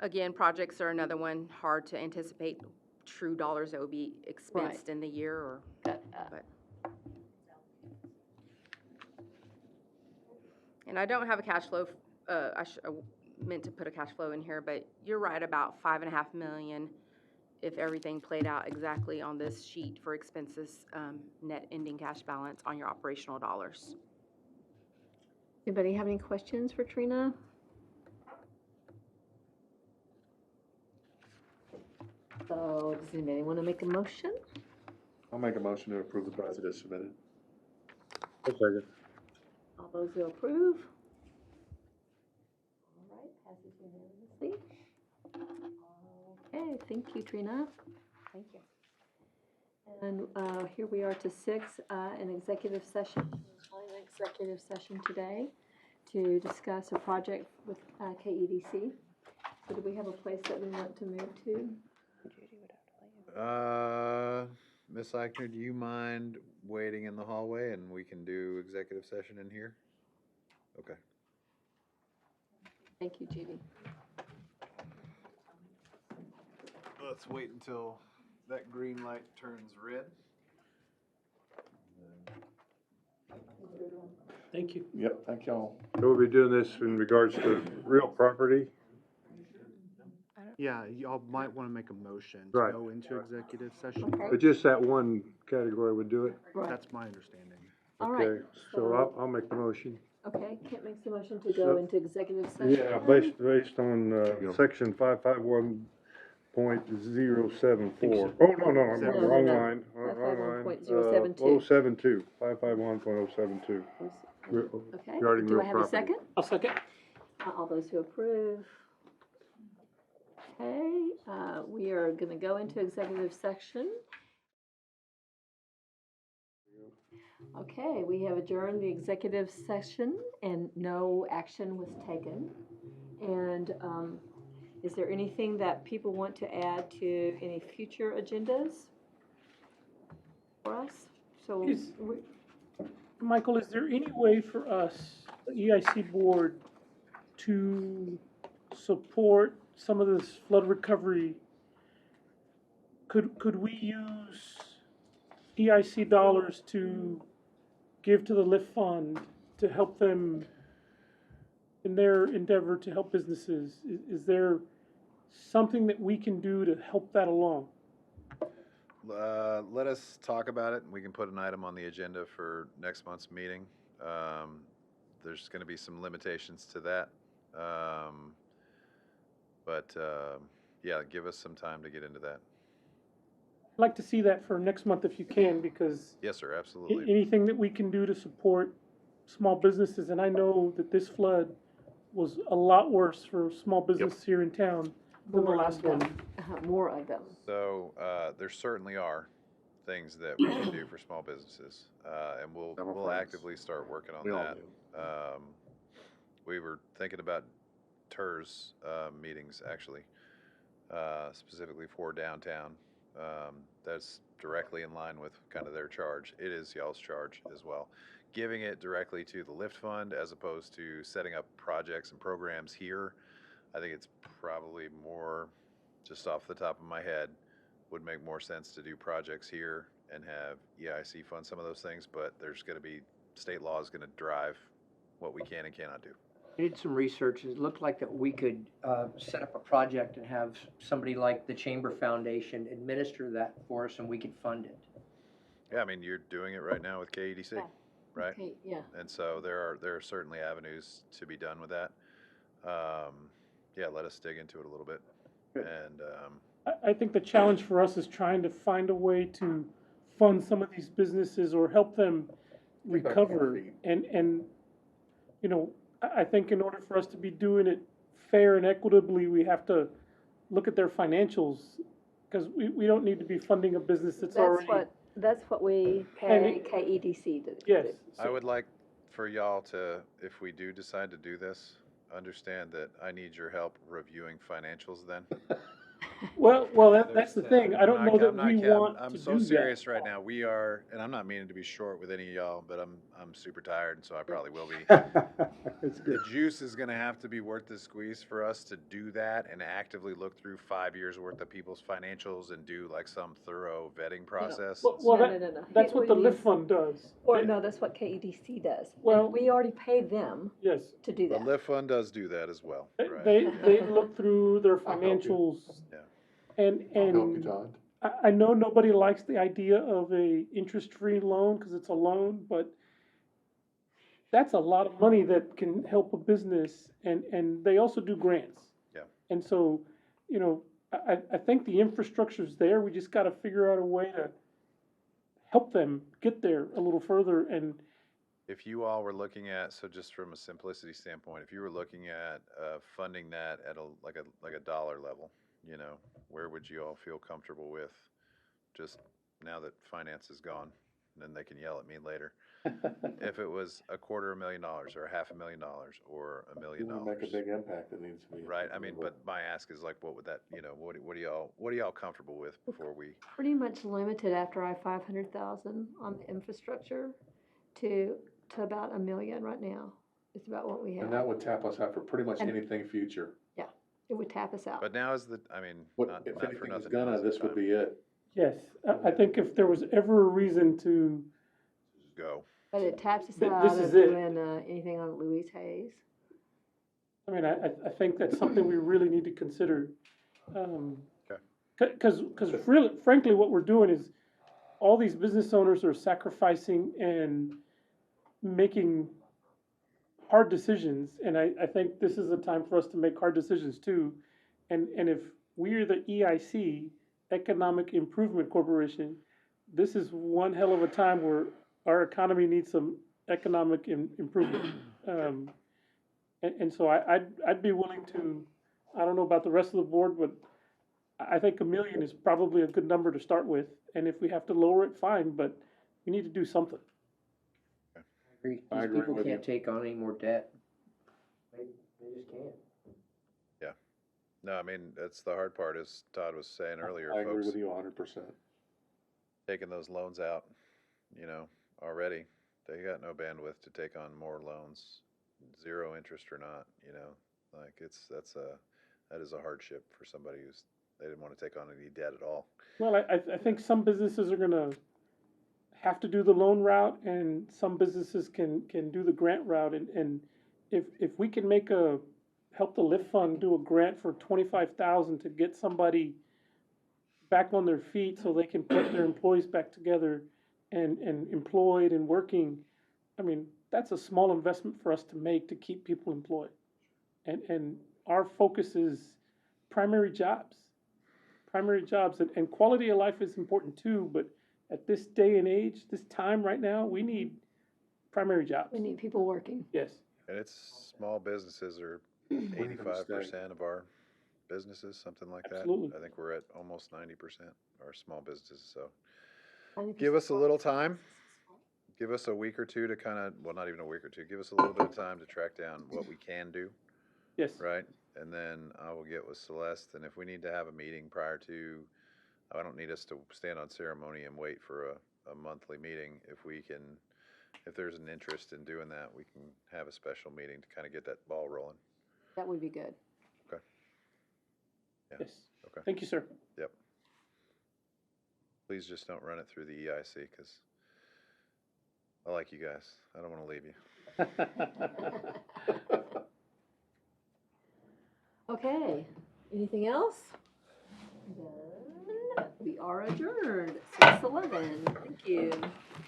Again, projects are another one, hard to anticipate true dollars that would be expensed in the year or, but. And I don't have a cash flow, I meant to put a cash flow in here, but you're right about $5.5 million if everything played out exactly on this sheet for expenses, net ending cash balance on your operational dollars. Anybody have any questions for Trina? So, does anybody want to make a motion? I'll make a motion to approve the budget as submitted. All those who approve? All right, passes unanimously. Okay, thank you, Trina. Thank you. And here we are to 6, an executive session. We're calling an executive session today to discuss a project with KEDC. So do we have a place that we want to move to? Miss Eichner, do you mind waiting in the hallway and we can do executive session in here? Okay. Thank you, Judy. Let's wait until that green light turns red. Thank you. Yep, thank y'all. So we'll be doing this in regards to real property? Yeah, y'all might want to make a motion Right. to go into executive session. Okay. But just that one category would do it? Right. That's my understanding. All right. Okay, so I'll make the motion. Okay, Kent makes the motion to go into executive session. Yeah, based on, section 551.074. Oh, no, I'm No, wrong no. line, wrong line. 551.072. 072, 551.072. Okay, Regarding do I real have a property. second? I'll second. All those who approve? Okay, we are going to go into executive session. Okay, we have adjourned the executive session and no action was taken. And Is there anything that people want to add to any future agendas for us? So, Is- Michael, is there any way for us, the EIC board, to support some of this flood recovery? Could we use EIC dollars to give to the lift fund to help them in their endeavor to help businesses? Is there something that we can do to help that along? Let us talk about it, and we can put an item on the agenda for next month's meeting. There's going to be some limitations to that. Yeah, give us some time to get into that. I'd like to see that for next month if you can, because Yes, sir, absolutely. anything that we can do to support small businesses, and I know that this flood was a lot worse for small business here in town than the more last of them. one. More of them. So there certainly are things that we can do for small businesses, and we'll Friends. actively start working on We all that. do. We were thinking about TERS meetings, actually, specifically for downtown. That's directly in line with kind of their charge. It is y'all's charge as well. Giving it directly to the Lift Fund as opposed to setting up projects and programs here, I think it's probably more, just off the top of my head, would make more sense to do projects here and have EIC fund some of those things, but there's going to be, state law is going to drive what we can and cannot do. I did some research, and it looked like that we could set up a project and have somebody like the Chamber Foundation administer that for us, and we could fund it. Yeah, I mean, you're doing it right now with KEDC, Yeah. right? Okay, yeah. And so there are certainly avenues to be done with that. Yeah, let us dig into it a little bit. And I think the challenge for us is trying to find a way to fund some of these businesses or help them Get back on their recover. feet. And, you know, I think in order for us to be doing it fair and equitably, we have to look at their financials, because we don't need to be funding a business that's already. That's what we pay KEDC to do. Yes. I would like for y'all to, if we do decide to do this, understand that I need your help reviewing financials then. Well, that's the thing. I don't know that we want to I'm do so that. serious right now. We are, and I'm not meaning to be short with any of y'all, but I'm super tired, and so I probably will be. It's The good. juice is gonna have to be worth the squeeze for us to do that and actively look through 5 years worth of people's financials and do like some thorough vetting process. Well, No. that's what the We lift use- fund does. Or They- no, that's what KEDC does. Well- We already pay them Yes. to do The that. Lift Fund does do that as well, right? They look through their I'll help you. financials. Yeah. And, I'll help you, and Todd. I know nobody likes the idea of a interest-free loan because it's a loan, but that's a lot of money that can help a business, and they also do grants. Yeah. And so, you know, I think the infrastructure's there, we just gotta figure out a way to help them get there a little further, and If you all were looking at, so just from a simplicity standpoint, if you were looking at funding that at a dollar level, you know, where would you all feel comfortable with? Just now that finance is gone, and then they can yell at me later. If it was $250,000 or $500,000 or $1 million, You wanna make a big impact that needs to be. right? I mean, but my ask is like, what would that, you know, what are y'all comfortable with before we? Pretty much limited after I 500,000 on the infrastructure to about $1 million right now. It's about what we have. And that would tap us out for pretty much And- anything future. It would tap us out. But now is the, I mean, What, not if for anything was nothing. now gonna, is the this would time. be it. yes, I think if there was ever a reason to, Go. But it taps us This out is of it. doing anything on Louise Hayes. I mean, I think that's something we really need to consider. Because really, frankly, what we're doing is, all these business owners are sacrificing and making hard decisions, and I think this is a time for us to make hard decisions too. And if we're the EIC, Economic Improvement Corporation, this is one hell of a time where our economy needs some economic improvement. And so I'd be willing to, I don't know about the rest of the board, but I think $1 million is probably a good number to start with. And if we have to lower it, fine, but we need to do something. These I agree people with can't take on any more debt. They just can't. No, I mean, that's the hard part, as Todd was saying earlier, I agree folks with you 100%. taking those loans out, you know, already. They got no bandwidth to take on more loans, 0 interest or not, you know. Like that is a hardship for somebody they didn't want to take on any debt at all. Well, I think some businesses are gonna have to do the loan route, and some businesses can do the grant route, and if we can help the LIFT Fund do a grant for 25,000 to get somebody back on their feet so they can put their employees back together and employed and working, I mean, that's a small investment for us to make to keep people employed. And our focus is primary jobs. Primary jobs, and quality of life is important too, but at this day and age, this time right now, we need primary jobs. We need people working. Yes. And it's small businesses are We're gonna 85% of our businesses, something like that. Absolutely. I think we're at almost 90% are small businesses, so. 90% Give us a little time. Give us a week or two to kind of, well, not even a week or two. Give us a little bit of time to track down what we can do, Yes. right? And then I will get with Celeste, and if we need to have a meeting prior to, I don't need us to stand on ceremony and wait for a monthly meeting. If there's an interest in doing that, we can have a special meeting to kind of get that ball rolling. That would be good. Okay. Yeah. Yes. Okay. Thank you, sir. Yep. Please just don't run it through the EIC, because I like you guys. I don't want to leave you. Okay, anything else? Then we are adjourned, 6:11. Thank you.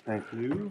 Thank you.